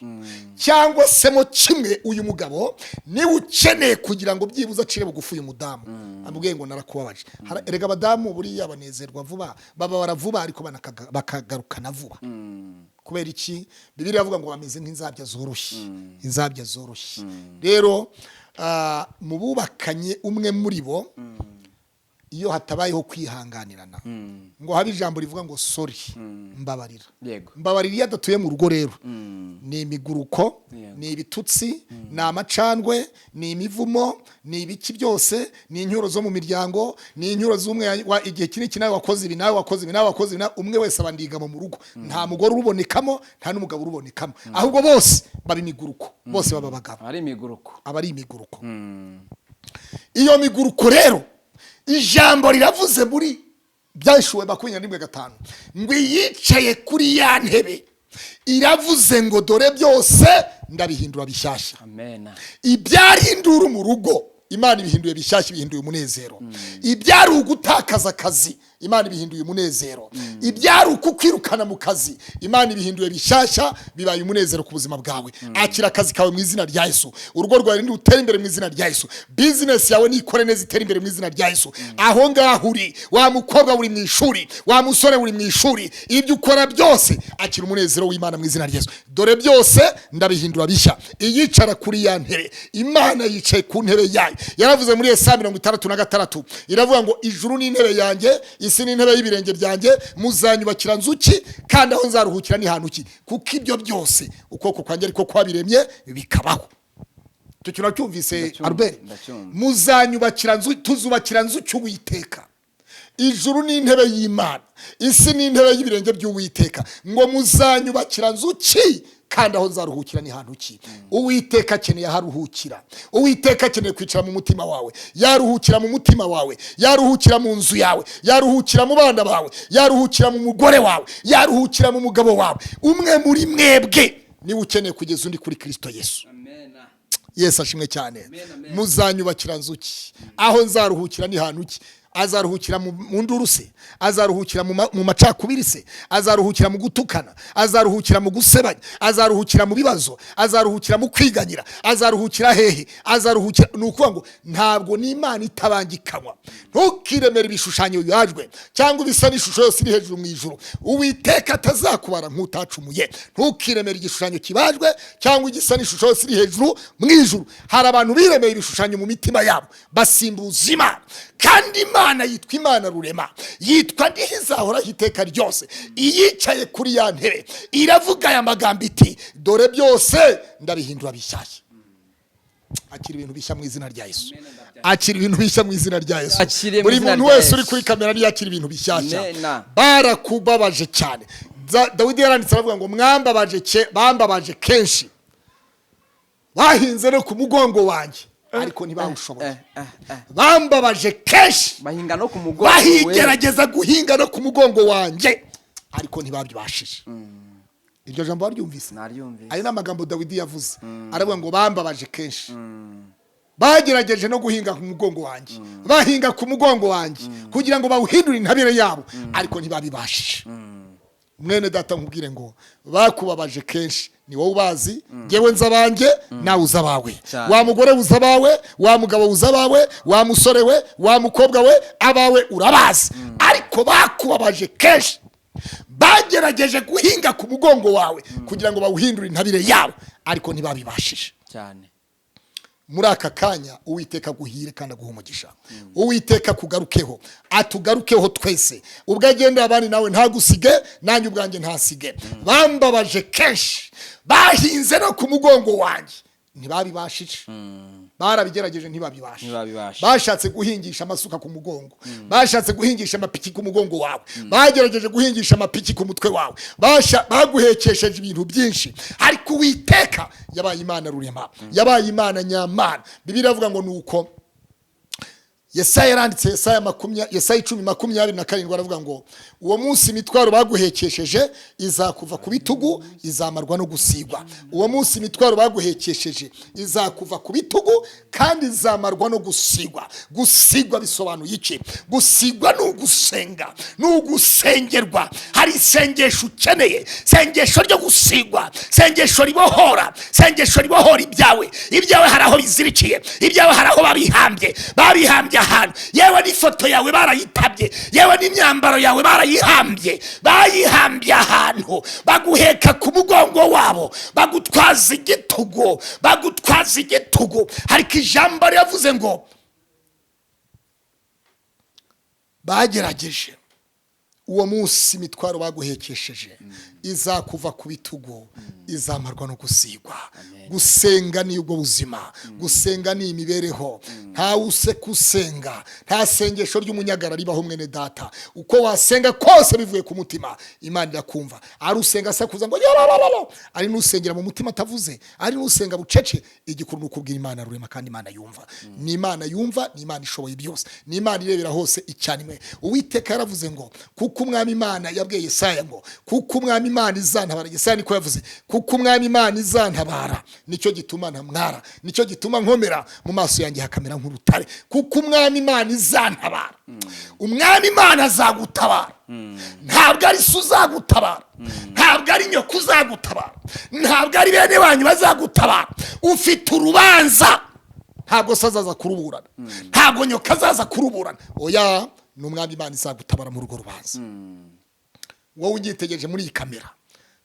[SPEAKER 2] Cyangwa se mo kimwe uyu mugabo ni ukeneye kugira ngo byibuze acire bugufi uyu mudamu. Amubwiye ngo narakubabaje. Erega abadamu buriya banezerwa vuba, baba baravuba ariko bakagarukana vuba. Kubera iki? Bibiliya avuga ngo bameze nk'inzabya zoroshye, inzabya zoroshye. Rero mu bubakanye umwe muri bo iyo hatabayeho kwihanganirana ngo habe ijambo rivuga ngo sorry mbabarira.
[SPEAKER 1] Yego.
[SPEAKER 2] Mbabarira iyo adatuye mu rugo rero ni imiguruko, ni ibitutsi, ni amacandwe, ni imivumo, ni ibiki byose, ni inyuro zo mu miryango, ni inyuro z'umwe igihe kiniki nawe wakoze ibi nawe wakoze ibi nawe wakoze ibi, umwe wese abandigamo mu rugo. Nta mugore urubonekamo, nta n'umugabo urubonekamo, ahubwo bose baba imiguruko, bose baba abagabo.
[SPEAKER 1] Ari imiguruko.
[SPEAKER 2] Aba ari imiguruko. Iyo miguruko rero ijambo riravuze muri Byashuwe 21:5 ngo yicaye kuri ya ntebe iravuze ngo dore byose ndabihindura bishyashya.
[SPEAKER 1] Amen.
[SPEAKER 2] Ibyarindura mu rugo Imana ibihinduye bishyashya, ibihinduye umunezero. Ibyari ugutakaza akazi Imana ibihinduye umunezero. Ibyari ukukwirukana mu kazi Imana ibihinduye bishyashya, bibaye umunezero ku buzima bwawe. Akira akazi kawe mu izina rya Yesu. Urugo rwawe ndi utera imbere mu izina rya Yesu. Business yawe nikore neza itera imbere mu izina rya Yesu. Aho ngaho uri, wa mukobwa uri mu ishuri, wa musore uri mu ishuri, ibyo ukora byose akira umunezero w'Imana mu izina rya Yesu. Dore byose ndabihindura bishya. Iyicara kuri ya ntebe, Imana yicaye ku ntebe yayo. Yaravuze muri Yesaya 66 iravuga ngo ijuru ni intebe yanjye, isi ni intebe y'ibirenge byanjye, muzanyubakira nzuki kandi aho nzaruhukira ni hanuki, kuko ibyo byose ukoko kwanjye ariko kwabiremye bikabaho. Tukira cyumvise Albert, muzanyubakira nzuki, tuzubakira nzuki Uwiteka. Ijuru ni intebe y'Imana, isi ni intebe y'ibirenge by'Uwiteka, ngo muzanyubakira nzuki kandi aho nzaruhukira ni hanuki. Uwiteka akeneye haruhukira. Uwiteka akeneye kwicara mu mutima wawe, yaruhukira mu mutima wawe, yaruhukira mu nzu yawe, yaruhukira mu bana bawe, yaruhukira mu mugore wawe, yaruhukira mu mugabo wawe. Umwe muri mwebwe ni ukeneye kugeza undi kuri Kristo Yesu.
[SPEAKER 1] Amen.
[SPEAKER 2] Yesu ashimwe cyane. Muzanyubakira nzuki, aho nzaruhukira ni hanuki. Azaruhukira mu nduru se, azaruhukira mu macakubiri se, azaruhukira mu gutukana, azaruhukira mu gusebanya, azaruhukira mu bibazo, azaruhukira mu kwiganyira, azaruhukira hehe, azaruhukira. Nukuvuga ngo ntabwo ni Imana itabangikanywa. Ntukiremere ibishushanyo bibajwe cyangwa ibisa n'ishusho yose iri hejuru mu ijuru, Uwiteka atazakubara nk'utacumuye. Ntukiremere igishushanyo kibajwe cyangwa igisa n'ishusho yose iri hejuru mu ijuru. Hari abantu biremeye ibishushanyo mu mitima yabo basimbuza Imana, kandi Imana yitwa Imana rurema, yitwa ndihizahora hiteka ryose. Iyicaye kuri ya ntebe iravuga aya magambo iti dore byose ndabihindura bishyashya. Akira ibintu bishya mu izina rya Yesu. Akira ibintu bishya mu izina rya Yesu. Buri muntu wese uri kuri kamera ni yakira ibintu bishyashya. Barakubabaje cyane. Dawidi yaranditse aravuga ngo bambabaje kenshi, bahinze no ku mugongo wanjye ariko ntibawushoboye. Bambabaje kenshi,
[SPEAKER 1] bahinga no ku mugongo,
[SPEAKER 2] bahigerageza guhinga no ku mugongo wanjye ariko ntibabyibashije. Iryo jambo waryumvise?
[SPEAKER 1] Naryumvise.
[SPEAKER 2] Ari n'amagambo Dawidi yavuze. Aravuga ngo bambabaje kenshi, bagerageje no guhinga ku mugongo wanjye, bahinga ku mugongo wanjye kugira ngo bawuhindure intabire yabo ariko ntibabibashije. Mwene data nkubwire ngo bakubabaje kenshi, ni wowe ubazi, ngewe nzabange nawe uzabawe. Wa mugore uzabawe, wa mugabo uzabawe, wa musore we, wa mukobwa we, abawe urabazi. Ariko bakubabaje kenshi, bagerageje guhinga ku mugongo wawe kugira ngo bawuhindure intabire yabo ariko ntibabibashije
[SPEAKER 1] cyane.
[SPEAKER 2] Muri aka kanya Uwiteka guhire kandi aguha umugisha. Uwiteka kugarukeho, atugarukeho twese. Ubwo agenda abandi nawe ntagusige, nanjye ubwanjye ntasige. Bambabaje kenshi, bahinze no ku mugongo wanjye ntibabibashije. Barabigerageje ntibabibasha. Bashatse guhingisha amasuka ku mugongo, bashatse guhingisha amapiki ku mugongo wawe, bagerageje guhingisha amapiki ku mutwe wawe, baguhekesheje ibintu byinshi ariko Uwiteka yabaye Imana rurema, yabaye Imana nyamana. Bibiliya iravuga ngo nuko Yesaya yaranditse, Yesaya 10:27 aravuga ngo uwo munsi imitwaro baguhekesheje izakuva ku bitugu, izamarwa no gusigwa. Uwo munsi imitwaro baguhekesheje izakuva ku bitugu kandi izamarwa no gusigwa. Gusigwa bisobanuye iki? Gusigwa ni ugusenga, ni ugusengerwa. Hari isengesho ukeneye, sengesho ryo gusigwa, sengesho ribohora, sengesho ribohora ibyawe. Ibyawe hari aho bizirikiye, ibyawe hari aho babihambye ahantu. Yewe n'ifoto yawe barayitabye, yewe n'imyambaro yawe bayihambye ahantu, baguheka ku mugongo wabo, bagutwaza igitugu. Ariko ijambo yavuze ngo bagerageje uwo munsi imitwaro baguhekesheje izakuva ku bitugu izamarwa no gusigwa. Gusenga ni ubwo buzima, gusenga ni imibereho. Nta use kusenga, nta sengesho ry'umunyagara ribaho mwene data. Uko wasenga kose bivuye ku mutima, Imana irakumva. Ari usenga sakuza ngo yorororo, ari nusengera mu mutima atavuze, ari nusenga bucece, igikuru n'ukubwira Imana rurema kandi Imana yumva. Ni Imana yumva, ni Imana ishoboye byose, ni Imana irebera hose icyanimwe. Uwiteka yaravuze ngo kuko umwami Imana yabwiye Yesaya ngo kuko umwami Imana izantabara. Yesaya niko yavuze, kuko umwami Imana izantabara nicyo gituma ntamwara, nicyo gituma nkomera mu maso yanjye hakamera nk'urutare. Kuko umwami Imana izantabara. Umwami Imana azagutabara. Ntabwo ari so uzagutabara, ntabwo ari nyoko uzagutabara, ntabwo ari bene wanyu bazagutabara. Ufite urubanza, ntabwo se azaza kuruburana, ntabwo nyoka azaza kuruburana. Oya, ni umwami Imana izagutabara mu rugo rubanza. Wowe ugitegereje muri iyi kamera,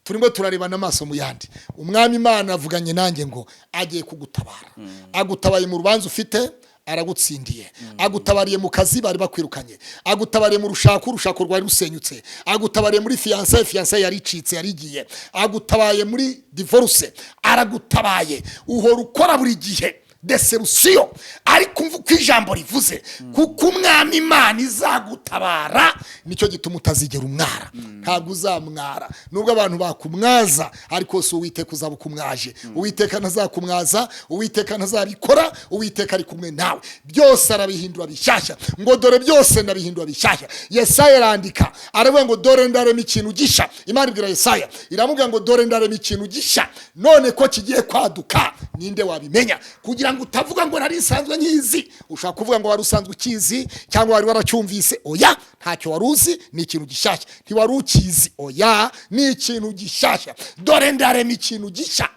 [SPEAKER 2] turimo turarebana amaso mu yandi. Umwami Imana avuganye nanjye ngo agiye kugutabara. Agutabaye mu rubanza ufite, aragutsindiye. Agutabariye mu kazi bari bakwirukanye, agutabariye mu urushako rwari rusenyutse, agutabariye muri fiancé yaricitse yarigiye, agutabaye muri divorce, aragutabaye. Uhora ukora buri gihe deception, ariko umva uko ijambo rivuze, kuko umwami Imana izagutabara nicyo gituma utazigera umwara. Ntabwo uzamwara nubwo abantu bakumwaza, ariko so Uwiteka uzabukumwaje. Uwiteka ntazakumwaza, Uwiteka ntazabikora, Uwiteka ari kumwe nawe. Byose arabihindura bishyashya, ngo dore byose ndabihindura bishyashya. Yesaya arandika aravuga ngo dore ndarema ikintu gisha. Imana ibwira Yesaya, iramubwira ngo dore ndarema ikintu gisha, none ko kigiye kwaduka ninde wabimenya? Kugira ngo utavuga ngo nari nsanzwe nkizi, ushaka kuvuga ngo wari usanzwe ukizi cyangwa wari waracyumvise. Oya, ntacyo wari uzi, ni ikintu gishyashya. Ntiwari ukizi, oya, ni ikintu gishyashya. Dore ndarema ikintu gisha,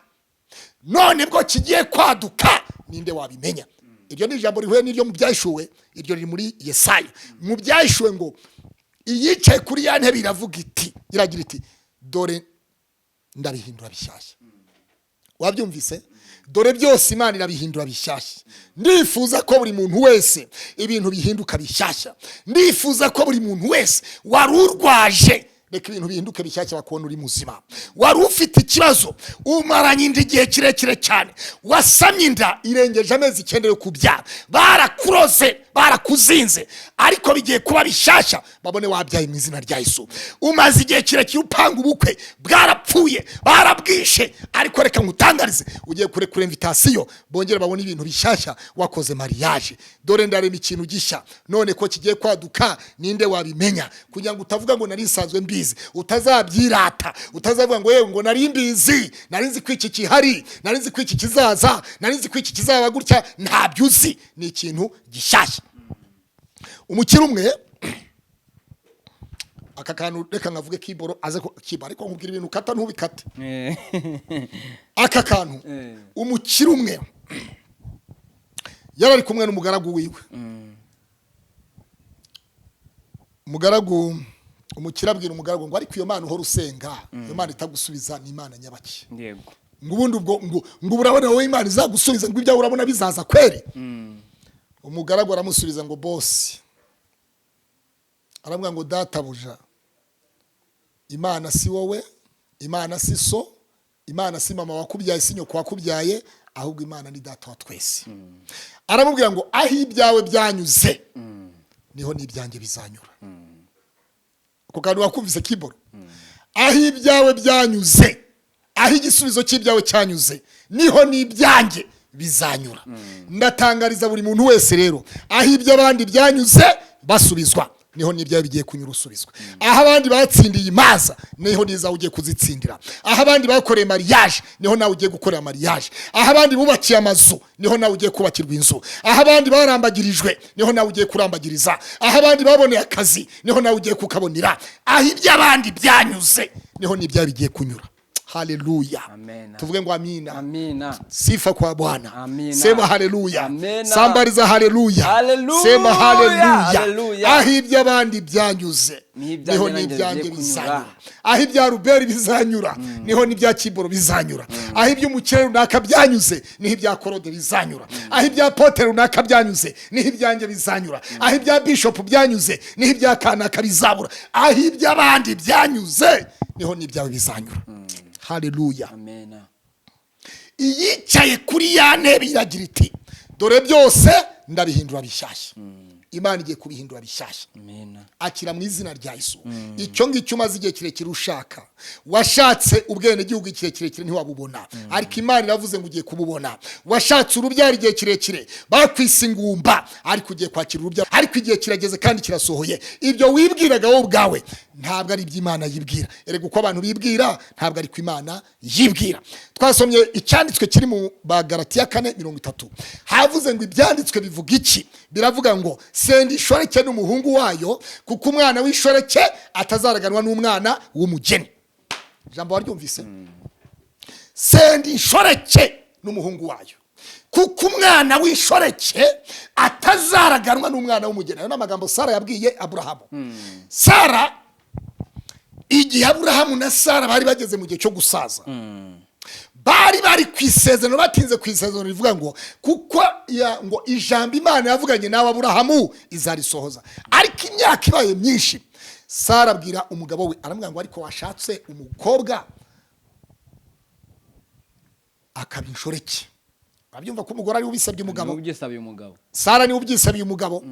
[SPEAKER 2] none bwo kigiye kwaduka ninde wabimenya? Iryo ni ijambo rihuye n'iryo mu byahishuwe, iryo riri muri Yesaya. Mu byahishuwe ngo iyicaye kuri ya ntebe iravuga iti, iragira iti dore ndabihindura bishyashya. Wabyumvise? Dore byose Imana irabihindura bishyashya. Ndifuza ko buri muntu wese ibintu bihinduka bishyashya. Ndifuza ko buri muntu wese warurwaje, reka ibintu bihinduke bishyashya, bakubona uri muzima. Wari ufite ikibazo, umaranye inda igihe kirekire cyane, wasamye inda irengeje amezi 9 yo kubyara, barakuroze, barakuzinze, ariko bigiye kuba bishyashya, babone wabyaye mu izina rya Yesu. Umaze igihe kirekire upanga ubukwe, bwarapfuye, barabwishe, ariko reka ngutangarize, ugiye kurekura invitation, bongere babone ibintu bishyashya, wakoze mariage. Dore ndarema ikintu gisha, none ko kigiye kwaduka ninde wabimenya? Kugira ngo utavuga ngo nari nsanzwe mbizi, utazabyirata, utazavuga ngo yewe ngo nari mbizi, nari nzi kwiki kihari, nari nzi kwiki kizaza, nari nzi kwiki kizaba gutya. Ntabyo uzi, ni ikintu gishyashya. Umukire umwe, aka kantu reka ngavuge kiboro aze kiba, ariko nkubwira ibintu kata ntubikate. Aka kantu umukire umwe yarari kumwe n'umugaragu wiwe. Umugaragu, umukire abwira umugaragu ngo ariko iyo Mana uhora usenga, iyo Mana itagusubiza ni Imana nyabaki. Yego. Ngo ubundi ubwo ngo urabona wowe Imana izagusubiza, ngo ibyo urabona bizaza kweri? Umugaragu aramusubiza ngo boss, aramubwira ngo databuja, Imana si wowe, Imana si so, Imana si mama wakubyaye, si nyoko wakubyaye, ahubwo Imana ni data wa twese. Aramubwira ngo aho ibyawe byanyuze niho n'ibyanjye bizanyura. Uko kandi wakumvise kiboro, aho ibyawe byanyuze, aho igisubizo cy'ibyawe cyanyuze niho n'ibyanjye bizanyura. Ndatangariza buri muntu wese rero, aho iby'abandi byanyuze basubizwa, niho n'ibyawe bigiye kunyura usubizwa. Aho abandi batsindiye imaza, niho niza ugiye kuzitsindira. Aho abandi bakoreye mariage, niho nawe ugiye gukorera mariage. Aho abandi bubakiye amazu, niho nawe ugiye kubakirwa inzu. Aho abandi barambagirijwe, niho nawe ugiye kurambagiriza. Aho abandi baboneye akazi, niho nawe ugiye kukabonera. Aho iby'abandi byanyuze, niho n'ibyawe bigiye kunyura. Haleluya. Tuvuge ngo amina. Amina. Sifa kwa Bwana. Amina. Sema haleluya. Amina. Sambariza haleluya. Haleluya. Sema haleluya. Aho iby'abandi byanyuze, niho n'ibyanjye bizanyura. Aho ibya Ruberi bizanyura niho n'ibya Kiboro bizanyura. Aho iby'umukire runaka byanyuze niho ibya Claude bizanyura. Aho ibya Pote runaka byanyuze niho ibyanjye bizanyura. Aho ibya Bishop byanyuze niho ibya Kanaka bizabura. Aho iby'abandi byanyuze niho n'ibyawe bizanyura. Haleluya.
[SPEAKER 1] Amen.
[SPEAKER 2] Iyicaye kuri ya ntebe iragira iti dore byose ndabihindura bishyashya. Imana igiye kubihindura bishyashya.
[SPEAKER 1] Amen.
[SPEAKER 2] Akira mu izina rya Yesu. Icyo ngicyo umaze igihe kirekire ushaka, washatse ubwene gihugu igihe kirekire ntiwabubona, ariko Imana iravuze ngo ugiye kububona. Washatse urubyaro igihe kirekire bakwise ingumba, ariko ugiye kwakira urubyaro, ariko igihe kirageze kandi kirasohoye. Ibyo wibwiraga wowe ubwawe ntabwo ari iby'Imana yibwira. Erega uko abantu bibwira ntabwo ari ko Imana yibwira. Twasomye icyanditswe kiri mu Bagalatiya 4:30. Havuze ngo ibyanditswe bivuga iki? Biravuga ngo sendi ishoreke n'umuhungu wayo, kuko umwana w'ishoreke atazaraganwa n'umwana w'umugeni. Jambo waryumvise? Sendi ishoreke n'umuhungu wayo, kuko umwana w'ishoreke atazaraganwa n'umwana w'umugeni. Ayo n'amagambo Sara yabwiye Aburahamu. Sara, igihe Aburahamu na Sara bari bageze mu gihe cyo gusaza, bari kwisezerano, batinze kwisezerano rivuga ngo kuko ngo ijambo Imana yavuganye nawe Aburahamu izarisohoza. Ariko imyaka ibaye myinshi, Sara abwira umugabo we, aramubwira ngo ariko washatse umukobwa akaba inshoreke. Babyumva ko umugore ari ubisabye umugabo.
[SPEAKER 1] Ubyisabiye umugabo.
[SPEAKER 2] Sara ni ubyisabiye umugabo.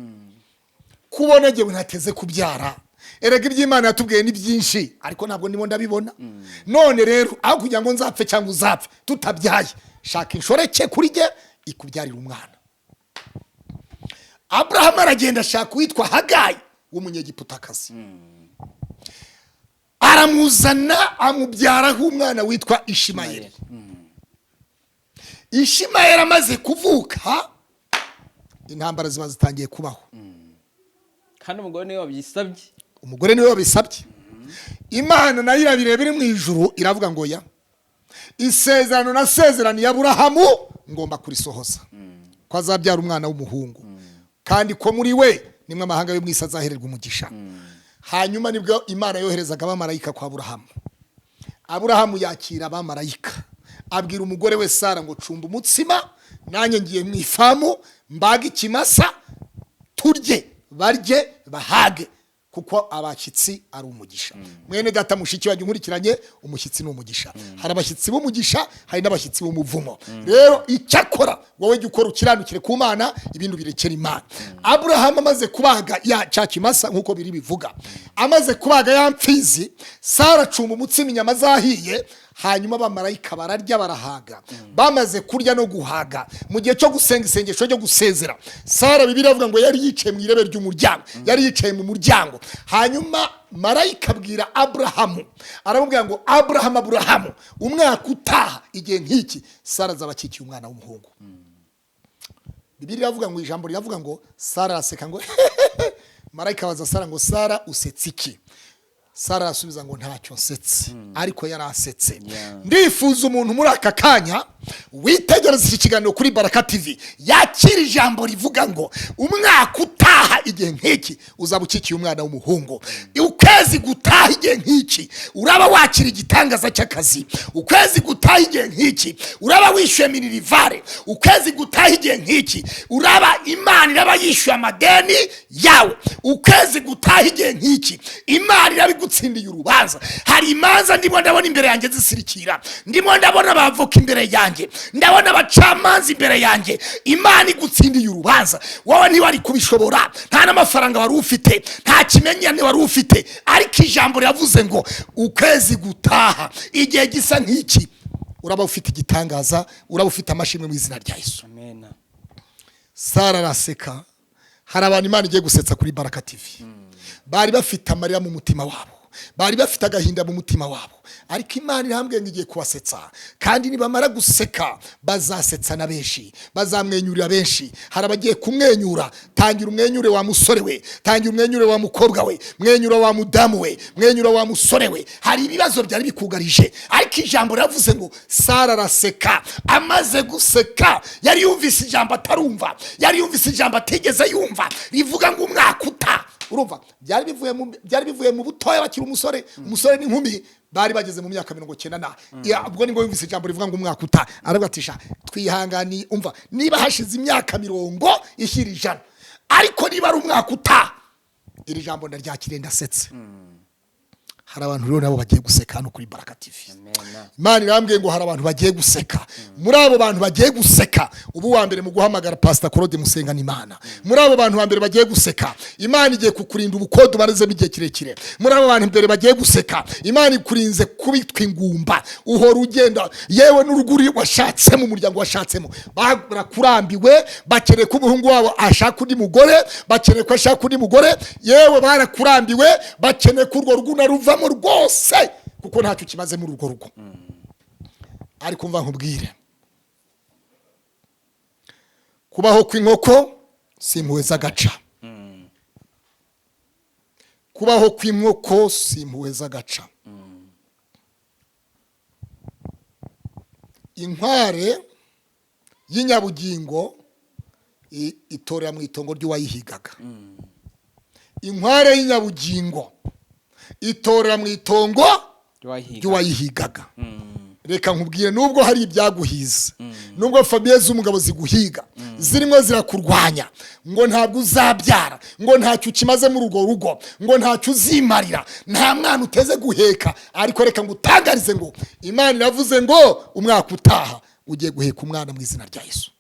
[SPEAKER 2] Kubona ngewe ntateze kubyara. Erega iby'Imana yatubwiye ni byinshi, ariko ntabwo ndimo ndabibona. None rero aho kugira ngo nzapfe cyangwa uzapfe tutabyaye, shaka inshoreke kuri ge ikubyarira umwana. Abraham aragenda ashaka witwa Hagayi w'umunyegiputakazi. Aramuzana amubyaraho umwana witwa Ishimayeli. Ishimayeli amaze kuvuka, intambara ziba zitangiye kubaho.
[SPEAKER 1] Kandi umugore niwe wabyisabye.
[SPEAKER 2] Umugore niwe wabisabye. Imana nayo irabireba iri mu ijuru, iravuga ngo ya isezerano nasezeraniye Aburahamu ngomba kurisohoza, ko azabyara umwana w'umuhungu, kandi ko muri we nimwe amahanga yo mwisi azahererwa umugisha. Hanyuma nibwo Imana yoherezaga abamarayika kwa Aburahamu. Aburahamu yakira abamarayika, abwira umugore we Sara ngo cumba umutsima, nanjye ngiye mu ifamu mbaga ikimasa, turye barye bahage, kuko abashyitsi ari umugisha. Mwene data mushiki wanjye nkurikiranye, umushyitsi ni umugisha. Hari abashyitsi b'umugisha, hari n'abashyitsi b'umuvumo. Rero icyakora wowe jya ukora ukiranukire ku Mana, ibintu birekera Imana. Aburahamu amaze kubaga ya cyakimasa nkuko biri bivuga, amaze kubaga ya mfizi, Sara acumba umutsima inyama zahiye, hanyuma abamarayika bararya barahaga. Bamaze kurya no guhaga, mu gihe cyo gusenga isengesho ryo gusezera, Sara Bibiliya avuga ngo yari yicaye mu irebe ry'umuryango, yari yicaye mu muryango. Hanyuma marayika abwira Aburahamu, aramubwira ngo Aburahamu, Aburahamu, umwaka utaha igihe nk'iki Sara azabakikiye umwana w'umuhungu. Bibiliya avuga ngo, ijambo riravuga ngo Sara araseka ngo marayika abaza Sara ngo Sara usetse iki? Sara arasubiza ngo ntacyo nsetse, ariko yarasetse. Ndifuza umuntu muri aka kanya witegereza iki kiganiro kuri Baraka TV, yakira ijambo rivuga ngo umwaka utaha igihe nk'iki uzaba ukikiye umwana w'umuhungu. Ukwezi gutaha igihe nk'iki uraba wakira igitangaza cy'akazi. Ukwezi gutaha igihe nk'iki uraba wishyuye minirivare. Ukwezi gutaha igihe nk'iki uraba Imana iraba yishyuye amadeni yawe. Ukwezi gutaha igihe nk'iki Imana iraba gutsindiye urubanza. Hari imanza ndimo ndabona imbere yanjye zisirikira, ndimo ndabona abavoka imbere yanjye, ndabona abacamanza imbere yanjye. Imana igutsindiye urubanza. Wowe ntiwari kubishobora, nta n'amafaranga wari ufite, nta kimenyane wari ufite, ariko ijambo ryavuze ngo ukwezi gutaha igihe gisa nk'iki uraba ufite igitangaza, uraba ufite amashimwe mu izina rya Yesu.
[SPEAKER 1] Amen.
[SPEAKER 2] Sara araseka. Hari abantu Imana igiye gusetsa kuri Baraka TV, bari bafite amarira mu mutima wabo, bari bafite agahinda mu mutima wabo, ariko Imana irambwiye ngo igiye kubasetsa, kandi nibamara guseka bazasetsa na benshi, bazamwenyurira benshi. Hari abagiye kumwenyura. Tangira umwenyure wa musore we, tangira umwenyure wa mukobwa we, mwenyura wa mudamu we, mwenyura wa musore we. Hari ibibazo byari bikugarije, ariko ijambo ryavuze ngo Sara araseka. Amaze guseka yari yumvise ijambo atarumva, yari yumvise ijambo atigeze yumva, rivuga ngo umwaka uta urumva byari bivuye mu butoya bakiri umusore n'inkumi bari bageze mu myaka 90 ubwo ningo yumvise ijambo rivuga ngo umwaka uta aravuga ati sha twihangani umva niba hashize imyaka 100 ishyira ijana ariko niba ari umwaka uta iri jambo ndaryakire ndasetse hari abantu rero nabo bagiye guseka hano kuri Baraka TV. Imana irambwiye ngo hari abantu bagiye guseka. Muri abo bantu bagiye guseka ubu wa mbere mu guhamagara Pastor Claude Musengana Imana. Muri abo bantu ba mbere bagiye guseka Imana igiye kukurinda ubukodo bareze bigiye kirekire. Muri abo bantu mbere bagiye guseka Imana ikurinze kubitwa ingumba uhora ugenda yewe n'uruguri washatse mu muryango washatsemo barakurambiwe bakeneye ko umuhungu wabo ashaka undi mugore bakeneye ko ashaka undi mugore yewe barakurambiwe bakeneye ko urwo ruguna ruvamo rwose kuko ntacyo kimaze muri urwo rugo. Ariko mva nkubwire kubaho kw'inkoko simpuwe z'agaca. Kubaho kw'inkoko simpuwe z'agaca. Inkware y'inyabugingo itorera mu itongo ry'uwayihigaga. Inkware y'inyabugingo itorera mu itongo ry'uwayihigaga. Reka nkubwire nubwo hari ibyaguhiza nubwo famille z'umugabo ziguhiga zirimo zirakurwanya ngo ntabwo uzabyara ngo ntacyo kimaze muri urwo rugo ngo ntacyo uzimarira nta mwana uteze guheka ariko reka ngutangarize ngo Imana iravuze ngo umwaka utaha ugiye guheka umwana mu izina rya Yesu.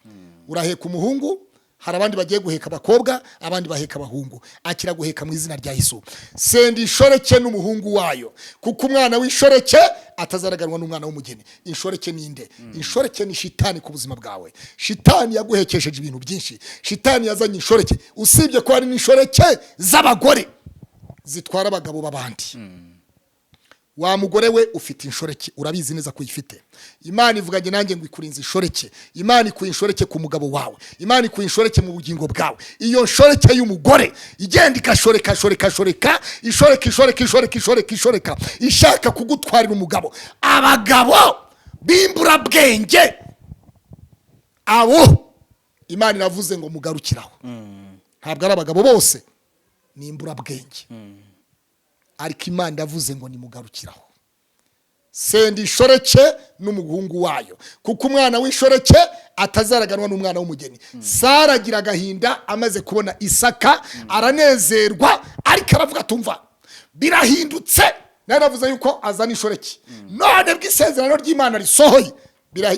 [SPEAKER 2] Uraheka umuhungu hari abandi bagiye guheka abakobwa abandi baheka abahungu akira guheka mu izina rya Yesu. Sendi ishoreke n'umuhungu wayo kuko umwana w'ishoreke atazaraganwa n'umwana w'umugeni. Inshoreke ninde? Inshoreke ni shitani ku buzima bwawe. Shitani yaguhekesheje ibintu byinshi. Shitani yazanye inshoreke usibye ko hari n'inshoreke z'abagore zitwara abagabo babandi. Wa mugore we ufite inshoreke urabizi neza ko uyifite. Imana ivuganye nanjye ngo ikurinze inshoreke. Imana ikuye inshoreke ku mugabo wawe. Imana ikuye inshoreke mu bugingo bwawe. Iyo nshoreke y'umugore igenda ikashoreka ishoreka ishaka kugutwarira umugabo. Abagabo bimbura bwenge abo Imana iravuze ngo mugarukiraho. Ntabwo ari abagabo bose nimbura bwenge. Ariko Imana ndavuze ngo nimugarukiraho. Sendi ishoreke n'umuhungu wayo kuko umwana w'ishoreke atazaraganwa n'umwana w'umugeni. Sara agira agahinda amaze kubona Isaka aranezerwa ariko aravuga tumva birahindutse naravuze yuko azana ishoreke none bw'isezerano ry'Imana risohoye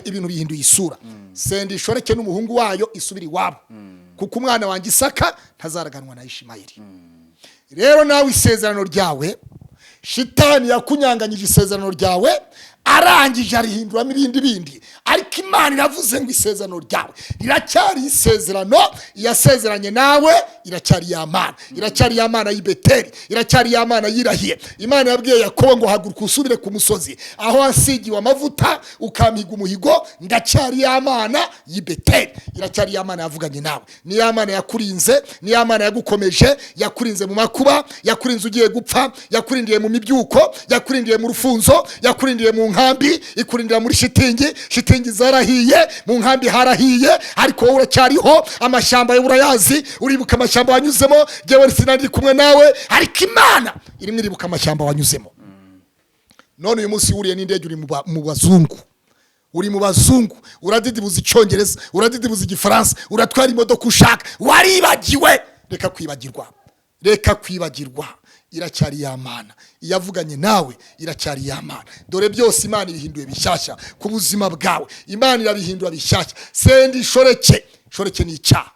[SPEAKER 2] ibintu bihinduye isura. Sendi ishoreke n'umuhungu wayo isubira iwabo kuko umwana wanjye Isaka ntazaraganwa na Ishimayeli. Rero nawe isezerano ryawe shitani yakunyanganyije isezerano ryawe arangije arihinduramo ibindi ariko Imana iravuze ngo isezerano ryawe riracyari isezerano yasezeranye nawe iracyari yamana iracyari yamana y'Ibeteli iracyari yamana yirahiye. Imana yabwiye Yakobo ngo haguruka usubire ku musozi aho wasigiwe amavuta ukamiga umuhigo ndacyari yamana y'Ibeteli iracyari yamana yavuganye nawe. Ni yamana yakurinze ni yamana yagukomeje yakurinze mu makuba yakurinze ugiye gupfa yakurindiye mu mibyuko yakurindiye mu rufunzo yakurindiye mu nkambi ikurindira muri shitingi zarahiye mu nkambi harahiye ariko wowe uracyariho amashamba y'uburayazi uribuka amashamba wanyuzemo jewe sinandi kumwe nawe ariko Imana irimo iribuka amashamba wanyuzemo. None uyu munsi uriye n'indege uri mu bazungu uri mu bazungu uradidibuza icyongereza uradidibuza igifaransa uratwara imodoka ushaka waribagiwe. Reka kwibagirwa iracyari yamana iyavuganye nawe iracyari yamana. Dore byose Imana ibihinduye bishyashya ku buzima bwawe. Imana irabihindura bishyashya. Sendi shoreke ni icyaha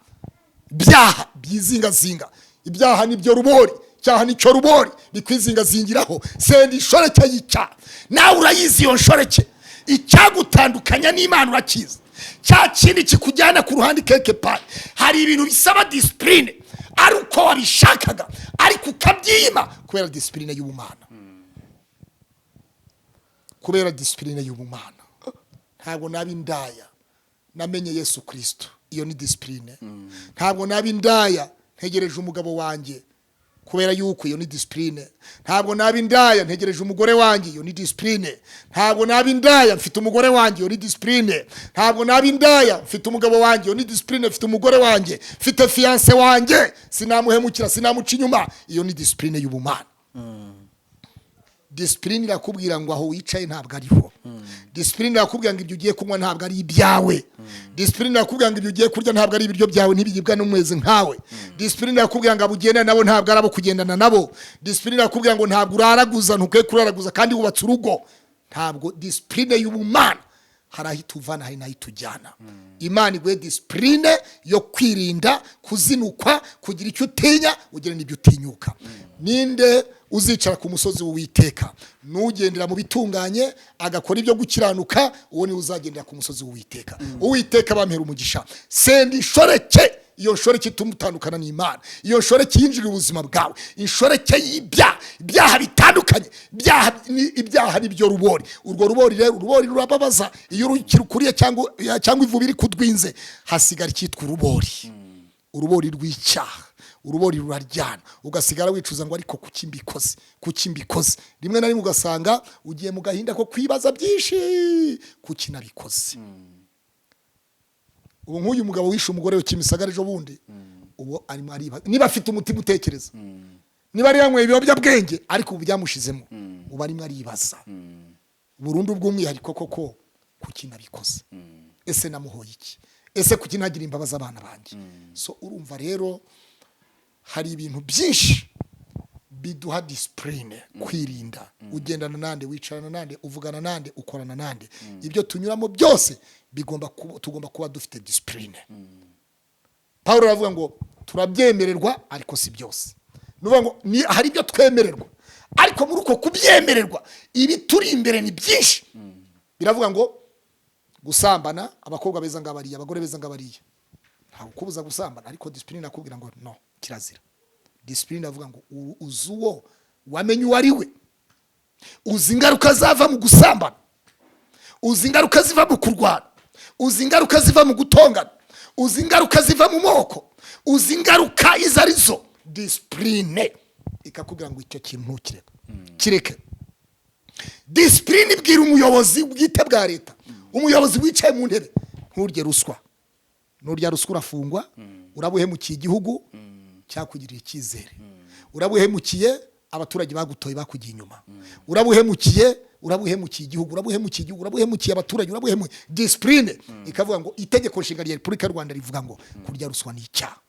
[SPEAKER 2] byaha byizingazinga ibyaha nibyo rubori cyaha nicyo rubori bikwizingazingiraho. Sendi shoreke y'icyaha nawe urayizi iyo shoreke icyagutandukanya n'Imana urakiza cya kindi kikujyana ku ruhande keke pale hari ibintu bisaba discipline ari uko wabishakaga ariko ukabyima kubera discipline y'ubumana. Kubera discipline y'ubumana ntabwo nabindaya namenye Yesu Kristo iyo ni discipline. Ntabwo nabindaya ntegereje umugabo wanjye kubera yuko iyo ni discipline. Ntabwo naba indaya ntegereje umugore wanjye, iyo ni discipline. Ntabwo naba indaya mfite umugore wanjye, iyo ni discipline. Ntabwo naba indaya mfite umugabo wanjye, iyo ni discipline. Mfite umugore wanjye, mfite fiance wanjye, sinamuhemukira, sinamuca inyuma, iyo ni discipline y'ubumana. Discipline irakubwira ngo aho wicaye ntabwo ariho. Discipline irakubwira ngo ibyo ugiye kunywa ntabwo ari ibyawe. Discipline irakubwira ngo ibyo ugiye kurya ntabwo ari ibiryo byawe, ntibigibwa n'umwezi nkawe. Discipline irakubwira ngo abugenda nabo ntabwo arabo kugendana nabo. Discipline irakubwira ngo ntabwo uraraguza, ntukwiye kuraraguza kandi wubatse urugo. Ntabwo discipline y'ubumana hari aho ituvana, hari n'aho itujyana. Imana igwe discipline yo kwirinda kuzinukwa, kugira icyo utinya ugire n'ibyo utinyuka. Ninde uzicara ku musozi w'Uwiteka? Nugendera mu bitunganye agakora ibyo gukiranuka, uwo ni uzagendera ku musozi w'Uwiteka. Uwiteka bampera umugisha. Sendi ishoreke, iyo shoreke tumutandukana n'Imana. Iyo shoreke yinjira ubuzima bwawe. Ishoreke y'ibyaha bitandukanye. Ibyaha nibyo rubori. Urwo rubori rero, urubori rurababaza. Iyo urukiriye cyangwa ivubi iri kudwinze, hasigara icyitwa urubori. Urubori rw'icyaha. Urubori ruraryana, ugasigara wicuza ngo ariko kuki mbikoze. Rimwe na rimwe ugasanga ugiye mu gahinda ko kwibaza byinshi kuki nabikoze. Ubu nk'uyu mugabo wishe umugore we Kimisagara ejo bundi, ubu arimo aribaza niba afite umutima utekereza, niba ari yanyweye ibiyobyabwenge ariko ubu byamushizemo, ubu arimo aribaza burundu bw'umwihariko koko kuki nabikoze. Ese namuhoye iki? Ese kuki nagira imbabazi abana banjye? So urumva rero hari ibintu byinshi biduha discipline, kwirinda. Ugendana nande, wicarana nande, uvugana nande, ukorana nande, ibyo tunyuramo byose tugomba kuba dufite discipline. Paulo aravuga ngo turabyemererwa ariko si byose. Nuvuga ngo hari ibyo twemererwa ariko muri uko kubyemererwa ibi turi imbere ni byinshi. Biravuga ngo gusambana, abakobwa beza ngabariye, abagore beza ngabariye, nta kubuza gusambana, ariko discipline nakubwira ngo no, kirazira. Discipline avuga ngo uzuwo wamenye uwari we, uzi ingaruka zava mu gusambana, uzi ingaruka ziva mu kurwana, uzi ingaruka ziva mu gutongana, uzi ingaruka ziva mu moko, uzi ingaruka izo arizo. Discipline ikakubwira ngo icyo kintu kireke. Discipline ibwira umuyobozi bwite bwa leta, umuyobozi wicaye mu ntebe, nturye ruswa. Nurya ruswa urafungwa, urabuhemukiye igihugu cyakugirira icyizere, urabuhemukiye abaturage bagutoye bakugiye inyuma, urabuhemukiye igihugu, urabuhemukiye abaturage, urabuhemukiye. Discipline ikavuga ngo itegeko nshinga rya Repubulika y'u Rwanda rivuga ngo kurya ruswa ni icyaha.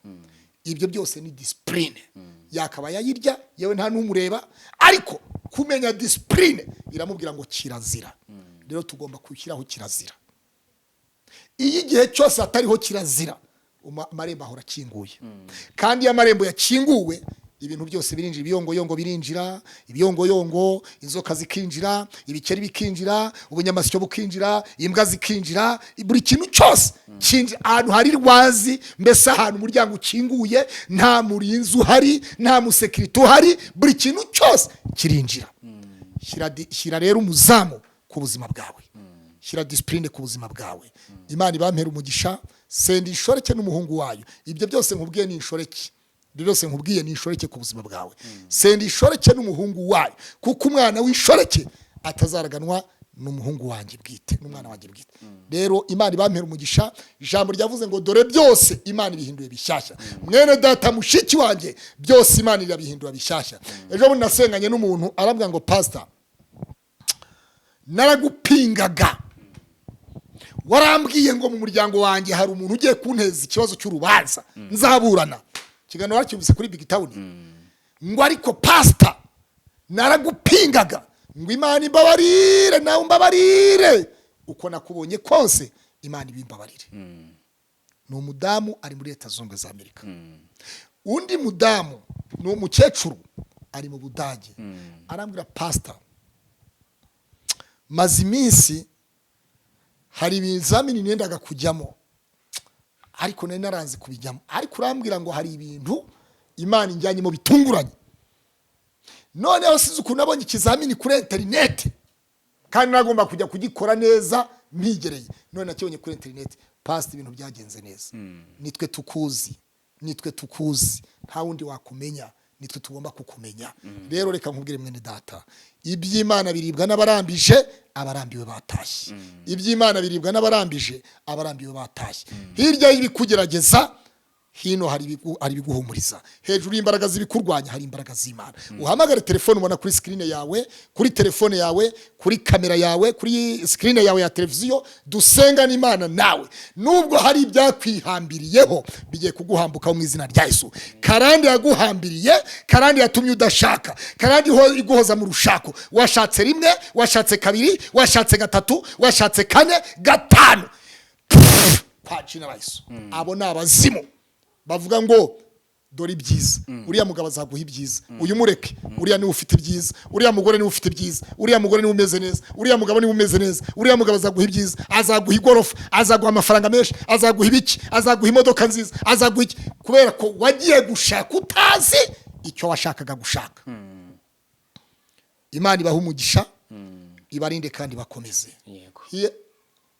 [SPEAKER 2] Ibyo byose ni discipline. Yakaba yayirya yewe nta numureba, ariko kumenya discipline iramubwira ngo kirazira. Rero tugomba kwishyiraho kirazira. Iyi gihe cyose atariho kirazira, amarembo ahora akinguye. Kandi amarembo yakinguwe, ibintu byose birinjira. Ibiyongoyongo birinjira, ibiyongoyongo, inzoka zikinjira, ibikeri bikinjira, ubunyamasyo bukinjira, imbwa zikinjira, buri kintu cyose kinjira. Ahantu hari rwazi, mbese ahantu umuryango ukinguye, nta murinzi uhari, nta musekirite uhari, buri kintu cyose kirinjira. Shyira rero umuzamu ku buzima bwawe, shyira discipline ku buzima bwawe. Imana ibampera umugisha. Sendi ishoreke n'umuhungu wayo. Ibyo byose nkubwiye ni ishoreke. Byose nkubwiye ni ishoreke ku buzima bwawe. Sendi ishoreke n'umuhungu wayo, kuko umwana w'ishoreke atazaraganwa n'umuhungu wanjye bwite, n'umwana wanjye bwite. Rero Imana ibampera umugisha. Ijambo ryavuze ngo dore byose Imana ibihinduye bishyashya. Mwene data mushiki wanjye, byose Imana irabihindura bishyashya. Ejo bundi nasenganye n'umuntu arambwira ngo pastor, naragupingaga, warambwiye ngo mu muryango wanjye hari umuntu ugiye kunteza ikibazo cy'urubanza, nzaburana. Kiganiro wacyumvise kuri Big Town. Ngo ariko pastor, naragupingaga ngo Imana imbabarire, nawe umbabarire, uko nakubonye kose Imana ibimbabarire. Ni umudamu ari muri Leta Zunze za Amerika. Undi mudamu ni umukecuru ari mu Budage. Arambwira pastor, maze iminsi hari ibizamini nendaga kujyamo, ariko nari naranze kubijyamo, ariko urambwira ngo hari ibintu Imana injyanyemo bitunguranye. Noneho size ukuntu nabonye ikizamini kuri internet, kandi nagomba kujya kugikora neza mpigereye. None nakibonye kuri internet. Pastor, ibintu byagenze neza. Nitwe tukuzi, nta wundi wakumenya, nitwe tugomba kukumenya rero reka nkubwire mwene data iby'Imana biribwa n'abarambije abarambiwe batashye iby'Imana biribwa n'abarambije abarambiwe batashye hirya y'ibikugerageza hino hari ibiguhumuriza hejuru y'imbaraga zibikurwanya hari imbaraga z'Imana uhamagare telefone ubona kuri screen yawe kuri telefone yawe kuri kamera yawe kuri screen yawe ya televiziyo dusenga n'Imana nawe nubwo hari ibyakwihambiriyeho bigiye kuguhambuka mu izina rya Yesu karandi yaguhambiriye karandi yatumye udashaka karandi iguhoza mu rushako washatse rimwe washatse kabiri washatse gatatu washatse kane gatanu pacina Yesu abo nabazimu bavuga ngo dore ibyiza uriya mugabo azaguha ibyiza uyu mureke uriya ni ufite ibyiza uriya mugore ni ufite ibyiza uriya mugore ni umeze neza uriya mugabo ni umeze neza uriya mugabo azaguha ibyiza azaguha igorofa azaguha amafaranga menshi azaguha ibiki azaguha imodoka nziza azaguha iki kubera ko wagiye gushaka utazi icyo washakaga gushaka Imana ibaha umugisha ibarinde kandi bakomeze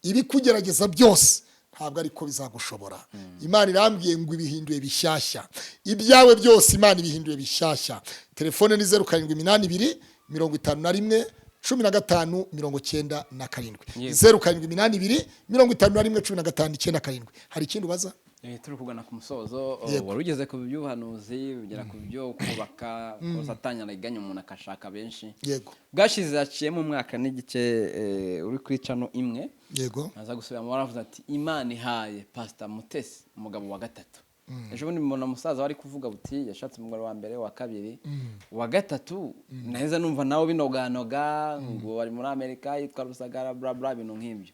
[SPEAKER 2] ibikugerageza byose ntabwo ariko bizagushobora Imana irambwiye ngo ibihinduye bishyashya ibyawe byose Imana ibihinduye bishyashya telefone ni 0782 51 15 97 0782 51 15 hari ikindi ubaza
[SPEAKER 1] turi kugana ku musozo wari ugeze ku by'ubuhanuzi ugera ku byo kubaka ko satanya naganye umuntu akashaka benshi
[SPEAKER 2] yego
[SPEAKER 1] bwashize yaciye mu mwaka n'igice uri kuri channel imwe
[SPEAKER 2] yego
[SPEAKER 1] naza gusubira mu baravuze ati Imana ihaye Pastor Mutesi umugabo wa gatatu ejo bundi mbona musaza wari kuvuga buti yashatse umugore wa mbere wa kabiri wa gatatu naheza numva nawo binoganoga ngo bari muri Amerika yitwa Rusagara bla bla bintu nk'ibyo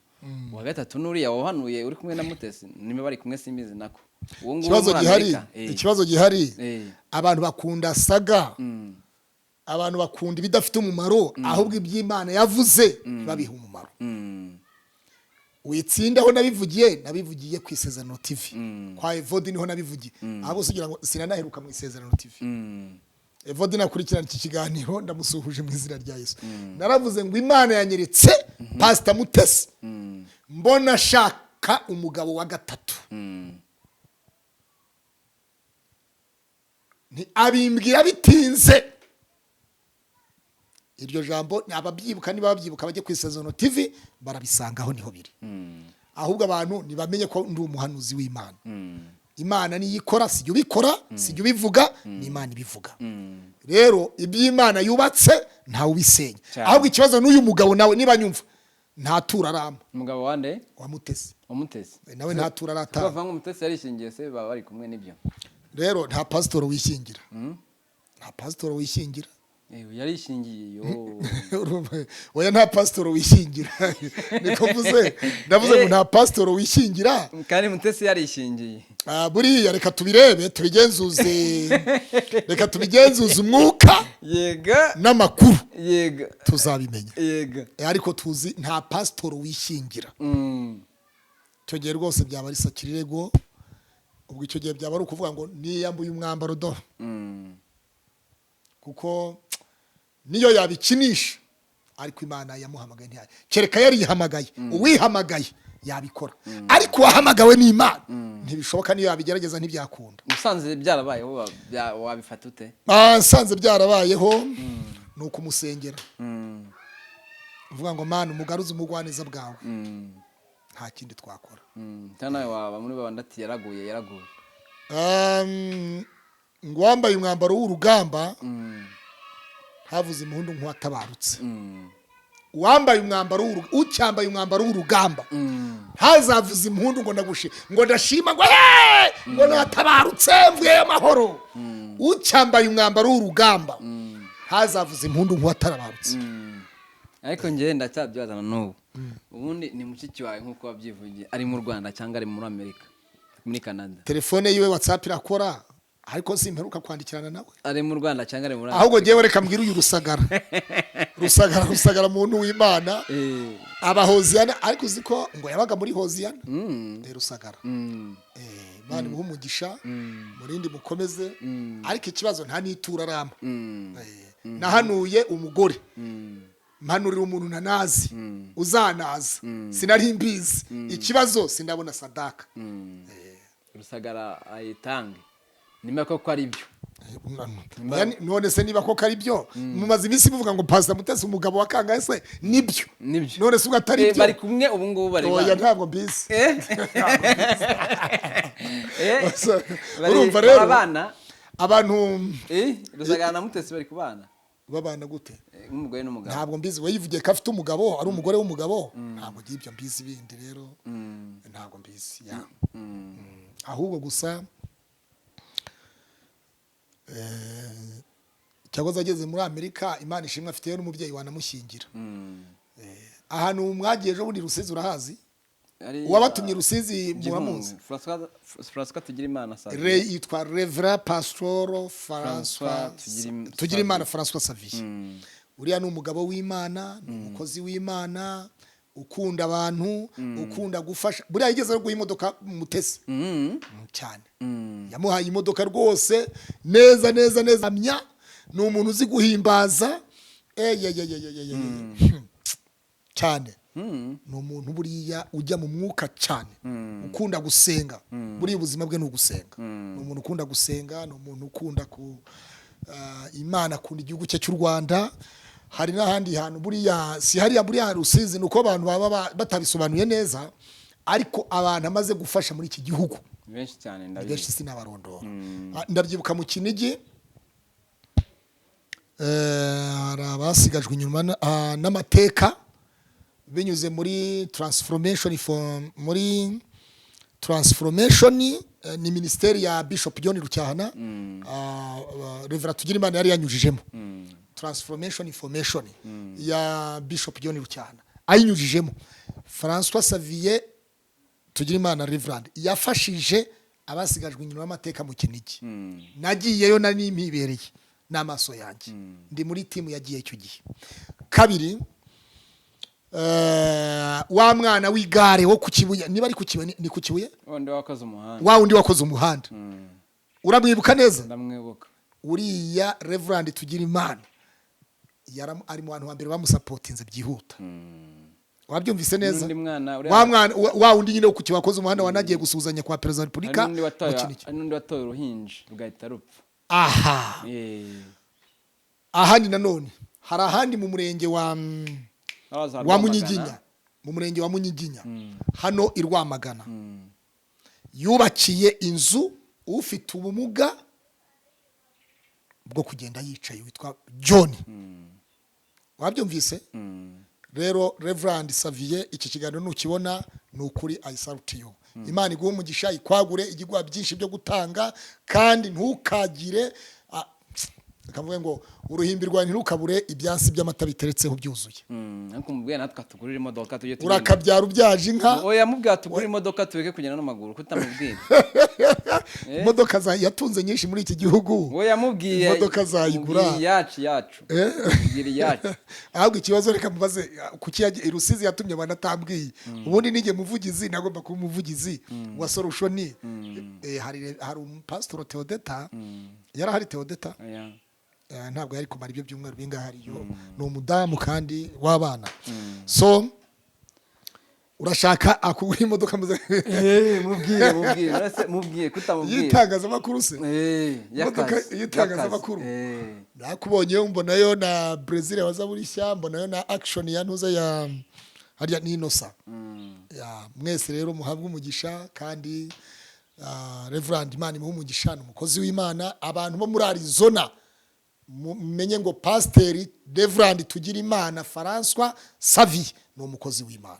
[SPEAKER 1] wa gatatu nuriya wahanuye uri kumwe na Mutesi nimwe bari kumwe simbizi nako
[SPEAKER 2] ikibazo gihari abantu bakunda saga abantu bakunda ibidafite umumaro ahubwo iby'Imana yavuze babiha umumaro witsindaho nabivugiye ku Isezerano TV kwa Evodi niho nabivugiye ahubwo sugira ngo sinanaheruka mu Isezerano TV Evodi nakurikirana iki kiganiro ndamusuhuje mu izina rya Yesu naravuze ngo Imana yanyeretse Pastor Mutesi mbona shaka umugabo wa gatatu ni abimbwira bitinze iryo jambo ababyibuka niba babyibuka bajye ku Isezerano TV barabisangaho niho biri ahubwo abantu nibamenye ko ndi umuhanuzi w'Imana Imana niyikora sijye ubikora sijye ubivuga ni Imana ibivuga rero iby'Imana yubatse ntawe ubisenya ahubwo ikibazo n'uyu mugabo nawe niba nyumva ntatura arama
[SPEAKER 1] umugabo wande
[SPEAKER 2] wa Mutesi
[SPEAKER 1] nawe
[SPEAKER 2] ntatura arata
[SPEAKER 1] bavanga Mutesi yarishingiye se baba bari kumwe n'ibyo
[SPEAKER 2] rero nta pastor wishingira nta pastor wishingira
[SPEAKER 1] yarishingiye
[SPEAKER 2] oya nta pastor wishingira niko mvuze ndavuze ngo nta pastor wishingira
[SPEAKER 1] kandi Mutesi yarishingiye
[SPEAKER 2] buriya reka tubirebe tubigenzuze umwuka
[SPEAKER 1] yega
[SPEAKER 2] n'amakuru
[SPEAKER 1] yega
[SPEAKER 2] tuzabimenya
[SPEAKER 1] yega
[SPEAKER 2] ariko tuzi nta pastor wishingira icyo gihe rwose byaba ari sakirirego ubwo icyo gihe byaba ari ukuvuga ngo niyambuye umwambaro do kuko niyo yabikinisha ariko Imana yamuhamagaye ntiyaye kereka yari yihamagaye uwihamagaye yabikora ariko wahamagawe n'Imana ntibishoboka niyo yabigerageza ntibyakunda
[SPEAKER 1] musanze byarabayeho wabifata ute
[SPEAKER 2] nsanze byarabayeho nuko umusengera uvuga ngo Mana umugaruze umugwaneza bwawe nta kindi twakora
[SPEAKER 1] cyane waba muri babandati yaraguye
[SPEAKER 2] ngo wambaye umwambaro w'urugamba havuze impundu nk'uwatabarutse ucyambaye umwambaro w'urugamba hazavuze impundu ngo ngo ndashima ngo natabarutse mvuye amahoro ucyambaye umwambaro w'urugamba hazavuze impundu nk'uwatabarutse
[SPEAKER 1] ariko ngiye ndacyabyaza n'ubu ubundi ni mushiki wawe nk'uko wabyivugiye ari mu Rwanda cyangwa ari muri Amerika muri Canada
[SPEAKER 2] telefone yiwe WhatsApp irakora ariko simperuka kwandikirana nawe
[SPEAKER 1] ari mu Rwanda cyangwa ari muri
[SPEAKER 2] ahubwo ngiye reka mbwira uyu rusagara muntu w'Imana abahoziyana ariko uziko ngo yabaga muri hoziyana rusagara Imana imuhe umugisha murindi mukomeze ariko ikibazo nta nitura arama nahanuye umugore mpanurira umuntu nanazi uzanaza sinari mbizi ikibazo sindabona sadaka
[SPEAKER 1] rusagara ayitange nimba ko ari byo
[SPEAKER 2] none se niba koko ari byo mumaze iminsi muvuga ngo Pastor Mutesi umugabo wa kangahe se nibyo none se ugatari byo
[SPEAKER 1] bari kumwe ubu ngubu bari
[SPEAKER 2] oya ntabwo mbizi urumva rero
[SPEAKER 1] abana
[SPEAKER 2] abantu
[SPEAKER 1] Rusagara na Mutesi bari kubana
[SPEAKER 2] babana gute
[SPEAKER 1] nk'umugore n'umugabo
[SPEAKER 2] ntabwo mbizi we yivugiye ko afite umugabo ari umugore w'umugabo ntabwo ngibyo mbizi bindi rero ntabwo mbizi ahubwo gusa cyagoze ageze muri Amerika Imana ishimwe afite n'umubyeyi wanamushyingira ahantu mwagiye ejo bundi Rusizi urahazi uwabatumye Rusizi muramuzi
[SPEAKER 1] François Tugirimana
[SPEAKER 2] yitwa Reverend Pastor François Tugirimana François Savier uriya ni umugabo w'Imana ni umukozi w'Imana ukunda abantu ukunda gufasha buriya yigeze no guha imodoka Mutesi cyane yamuhaye imodoka rwose neza amya ni umuntu uzi guhimbaza cyane ni umuntu buriya ujya mu mwuka cyane ukunda gusenga buriya ubuzima bwe ni ugusenga ni umuntu ukunda gusenga ni umuntu ukunda Imana akunda igihugu cye cy'u Rwanda hari n'ahandi hantu buriya si hariya buriya Rusizi nuko abantu baba batabisobanuye neza ariko abantu amaze gufasha muri iki gihugu
[SPEAKER 1] benshi cyane
[SPEAKER 2] benshi sinabarondora ndabyibuka mu Kinigi hari abasigajwe inyuma n'amateka binyuze muri transformation ni ministeri ya Bishop John Rucyahana Reverend Tugirimana yari yanyujijemo transformation information ya Bishop John Rucyahana ayinyujijemo François Savier Tugirimana Reverend yafashije abasigajwe inyuma y'amateka mu Kinigi nagiyeyo nari impibereye n'amaso yanjye ndi muri timu yagiye icyo gihe kabiri wa mwana w'igare wo ku Kibuye niba ari ku Kibuye ni ku Kibuye
[SPEAKER 1] wundi wakoze umuhanda
[SPEAKER 2] wa wundi wakoze umuhanda uramwibuka neza
[SPEAKER 1] ndamwibuka
[SPEAKER 2] uriya Reverend Tugirimana ari mu bantu wa mbere bamusapotinze byihuta wabyumvise neza wa mwana wa wundi nyine ku Kibuye wakoze umuhanda wanagiye gusuzanya kwa President Republika
[SPEAKER 1] n'undi watoye uruhinja rugahita rupfa
[SPEAKER 2] ahandi nanone hari ahandi mu murenge wa Munyiginya mu murenge wa Munyiginya hano i Rwamagana yubakiye inzu ufite ubumuga bwo kugenda yicaye witwa John wabyumvise rero Reverend Savier iki kiganiro nukibona nukuri I salute you Imana iguhe umugisha ikwagure igigwa byinshi byo gutanga kandi ntukagire akavuga ngo uruhimbi rwanyu ntukabure ibyansi by'amata biteretseho byuzuye
[SPEAKER 1] ariko mubwiye natwe tugurira imodoka tujye
[SPEAKER 2] urakabyara ubyaje inka
[SPEAKER 1] oya mubwiye tugurira imodoka tubeke kugenda n'amaguru kutamubwira
[SPEAKER 2] imodoka yatunze nyinshi muri iki gihugu
[SPEAKER 1] oya mubwiye
[SPEAKER 2] imodoka zayigura
[SPEAKER 1] yacu gira yacu
[SPEAKER 2] ahubwo ikibazo reka mubaze kuki Rusizi yatumye abantu atambwiye ubundi nige muvugizi nagomba kuba umuvugizi wa solution hari pastor Theodeta yarahari Theodeta ntabwo yari kumara ibyo byumweru bingahariyo ni umudamu kandi w'abana so urashaka akugura imodoka
[SPEAKER 1] mubwiye kutamubwira
[SPEAKER 2] yitangazamakuru se imodoka yitangazamakuru nakubonyeyo mbonayo na Brazil waza burishya mbonayo na action ya ntuza ya hariya ni Inosa mwese rero muhabwe umugisha kandi Reverend Imana imuhe umugisha umukozi w'Imana abantu bo muri Arizona menye ngo Pastor Reverend Tugirimana François Savier ni umukozi w'Imana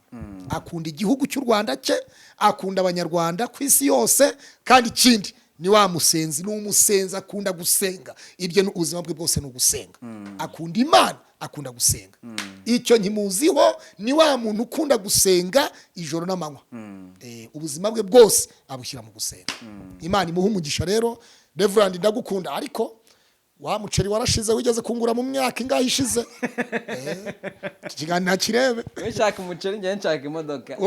[SPEAKER 2] akunda igihugu cy'u Rwanda cye akunda abanyarwanda ku isi yose kandi ikindi ni wa musenzi n'umusenza akunda gusenga ibyo ni ubuzima bwe bwose no gusenga akunda Imana akunda gusenga icyo nkimuziho ni wa muntu ukunda gusenga ijoro n'amanywa ubuzima bwe bwose abushyira mu gusenga Imana imuhe umugisha rero Reverend ndagukunda ariko wa muceri warashize wigeze kungura mu myaka ingahe ishize kiganira kirebe
[SPEAKER 1] wishaka umuceri ngiye nshaka imodoka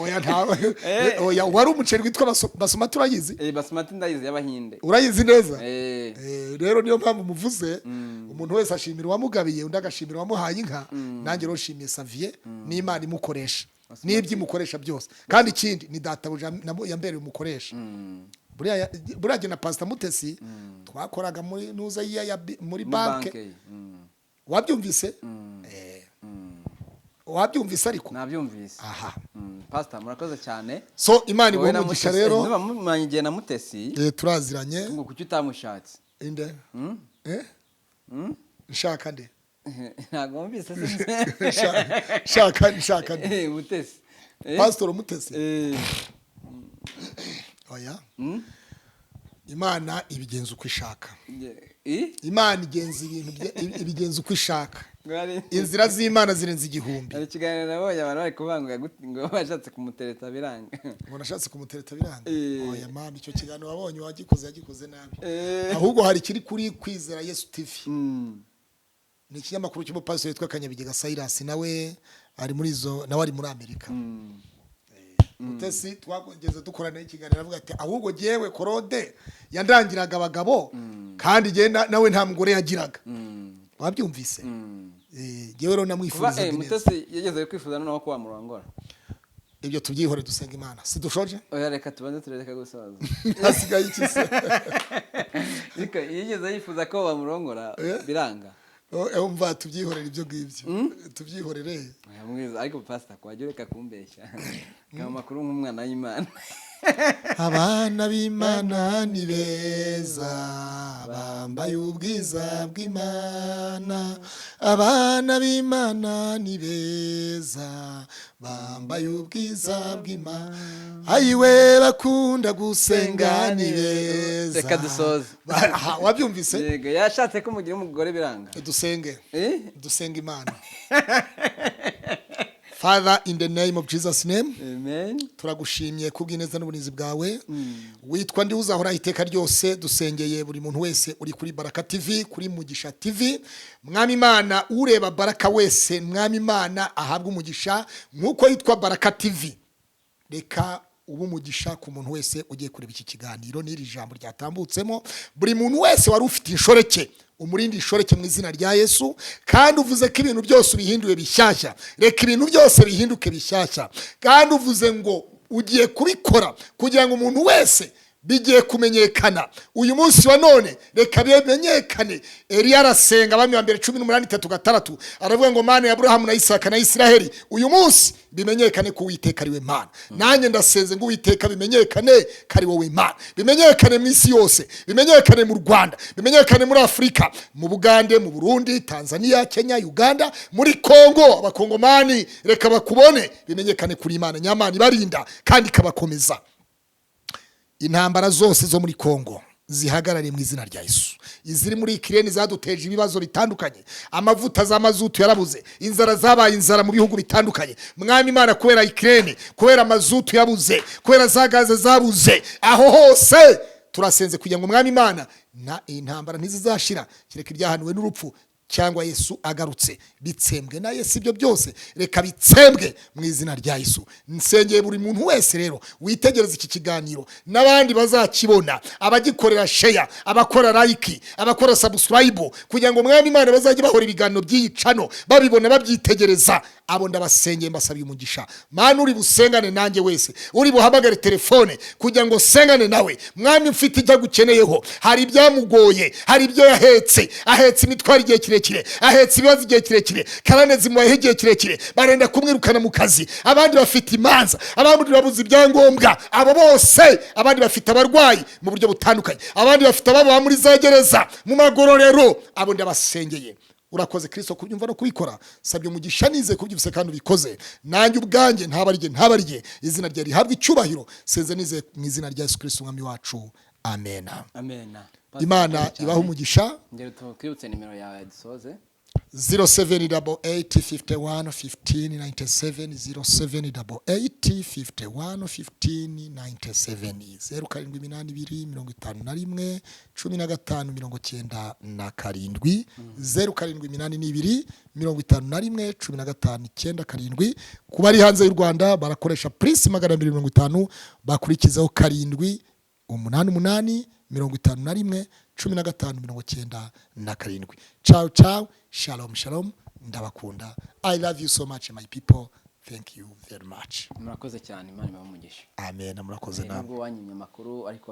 [SPEAKER 2] oya ntawe oya wari umuceri witwa basoma turayizi
[SPEAKER 1] basmati ndayizi y'abahinde
[SPEAKER 2] urayizi neza rero niyo mpamvu muvuze umuntu wese ashimira uwamugabiye undi agashimira uwamuhaye inka nanjye rero shimiye Savier n'Imana imukoresha n'ibyo imukoresha byose kandi ikindi ni databuja yambereye umukoresha buriya na Pastor Mutesi twakoraga muri nuza muri banke wabyumvise wabyumvise ariko
[SPEAKER 1] nabyumvise
[SPEAKER 2] aha
[SPEAKER 1] Pastor murakoze cyane
[SPEAKER 2] so Imana ibomugisha rero
[SPEAKER 1] niba mumanyigiye na Mutesi
[SPEAKER 2] turaziranye
[SPEAKER 1] ngo kuki utamushatse
[SPEAKER 2] inde nshaka nde
[SPEAKER 1] ntago mbise
[SPEAKER 2] shaka nde
[SPEAKER 1] Mutesi
[SPEAKER 2] Pastor Mutesi oya Imana ibigenza uko ishaka Imana igenza ibintu ibigenza uko ishaka inzira z'Imana zirenze igihumbi
[SPEAKER 1] ari kiganiro nabonye abantu bari kuvanga ngo bashatse kumutereta biranga
[SPEAKER 2] ngo nashatse kumutereta biranga oya mama icyo kiganiro wabonye yagikoze nabi ahubwo hari kiri kuri Kwizera Yesu TV ni ikinyamakuru cy'umupasiteri witwa Kanyabigega Cyrus nawe ari muri nawe ari muri Amerika Mutesi twageze dukorana ikiganiro avuga ati ahubwo jewe Claude yandangiraga abagabo kandi je nawe nta mugore yagiraga wabyumvise jewe rero namwifuza
[SPEAKER 1] neza Mutesi yageze kwifuza noneho ko wamurongora
[SPEAKER 2] ibyo tubyihore dusenga Imana si dushoje
[SPEAKER 1] oya reka tubanze tureka gusaza
[SPEAKER 2] hasigaye ikise
[SPEAKER 1] reka yigeze yifuza ko wamurongora biranga
[SPEAKER 2] umva tubyihorera ibyo ngibyo tubyihorere
[SPEAKER 1] mwiza ariko Pastor kwaje reka kumbeshya kama makuru nk'umwana w'Imana
[SPEAKER 2] abana b'Imana ni beza bambaye ubwiza bw'Imana abana b'Imana ni beza bambaye ubwiza bw'Imana ayiwe bakunda gusenga ni beza
[SPEAKER 1] reka dusoze
[SPEAKER 2] wabyumvise
[SPEAKER 1] yego yashatse ko mugira umugore biranga
[SPEAKER 2] dusenga Imana Father, in the name of Jesus name,
[SPEAKER 1] amen.
[SPEAKER 2] Turagushimye kubw'ineza n'ubunizi bwawe. Witwa ndi uzahora iteka ryose dusengeye buri muntu wese uri kuri Baraka TV, kuri Mugisha TV. Mwami Imana ureba Baraka wese, Mwami Imana ahabwa umugisha nkuko yitwa Baraka TV. Reka ubumugisha ku muntu wese ugiye kureba iki kiganiro n'iri jambo ryatambutsemo. Buri muntu wese wari ufite inshoreke umurindi ishoreke mu izina rya Yesu kandi uvuze ko ibintu byose bihinduye bishyashya reka ibintu byose bihinduke bishyashya kandi uvuze ngo ugiye kubikora kugira ngo umuntu wese bigiye kumenyekana uyu munsi wa none reka bimenyekane Eliya arasenga abami ba mbere 18:3 aravuga ngo Mana ya Abrahamu na Isaka na Isiraheli uyu munsi bimenyekane ko Uwiteka ari we Mana nanjye ndasenze ngo Uwiteka bimenyekane kari wowe Mana bimenyekane mu isi yose bimenyekane mu Rwanda bimenyekane muri Afrika mu Bugande mu Burundi Tanzania Kenya Uganda muri Kongo abakongomani reka bakubone bimenyekane kuri Imana nyamana ibarinda kandi kabakomeza intambara zose zo muri Kongo zihagarare mu izina rya Yesu iziri muri Ukraine zaduteje ibibazo bitandukanye amavuta z'amazutu yarabuze inzara zabaye inzara mu bihugu bitandukanye Mwami Imana kubera Ukraine kubera amazutu yabuze kubera za gaze zabuze aho hose turasenze kugira ngo Mwami Imana na intambara ntizizashira kireka ibyahanuwe n'urupfu cyangwa Yesu agarutse bitsembwe na Yesu ibyo byose reka bitsembwe mu izina rya Yesu nsengeye buri muntu wese rero witegereza iki kiganiro nabandi bazakibona abagikorera share abakora like abakora subscribe kugira ngo Mwami Imana bazajye bahora ibiganiro by'iyicano babibona babyitegereza abo ndabasengeye mbasabiye umugisha Mana uri busengane nanjye wese uri buhamagare telefone kugira ngo sengane nawe Mwami mfite ijya gukeneyeho hari ibyamugoye hari ibyo ahetse imitwaro igihe kirekire ahetse ibibazo igihe kirekire karane zimubaye igihe kirekire barenda kumwirukana mu kazi abandi bafite imanza abandi babuze ibyangombwa abo bose abandi bafite abarwayi mu buryo butandukanye abandi bafite ababa muri za gereza mu magororero abo ndabasengeye urakoze Kristo kubyumva no kubikora sabye umugisha nize kubyumvise kandi ubikoze nanjye ubwanjye ntabarye izina rye rihabwa icyubahiro senze nize mu izina rya Yesu Kristo umwami wacu amen
[SPEAKER 1] amen
[SPEAKER 2] Imana ibaho umugisha
[SPEAKER 1] ngero tukibutse nimero yawe dusoze
[SPEAKER 2] 0782551597 kubari hanze y'u Rwanda barakoresha prince 250 bakurikizaho 788 51 ciao ciao shalom shalom ndabakunda I love you so much my people thank you very much
[SPEAKER 1] murakoze cyane Imana ibahe umugisha
[SPEAKER 2] amen murakoze
[SPEAKER 1] nabwo wanyimye makuru ariko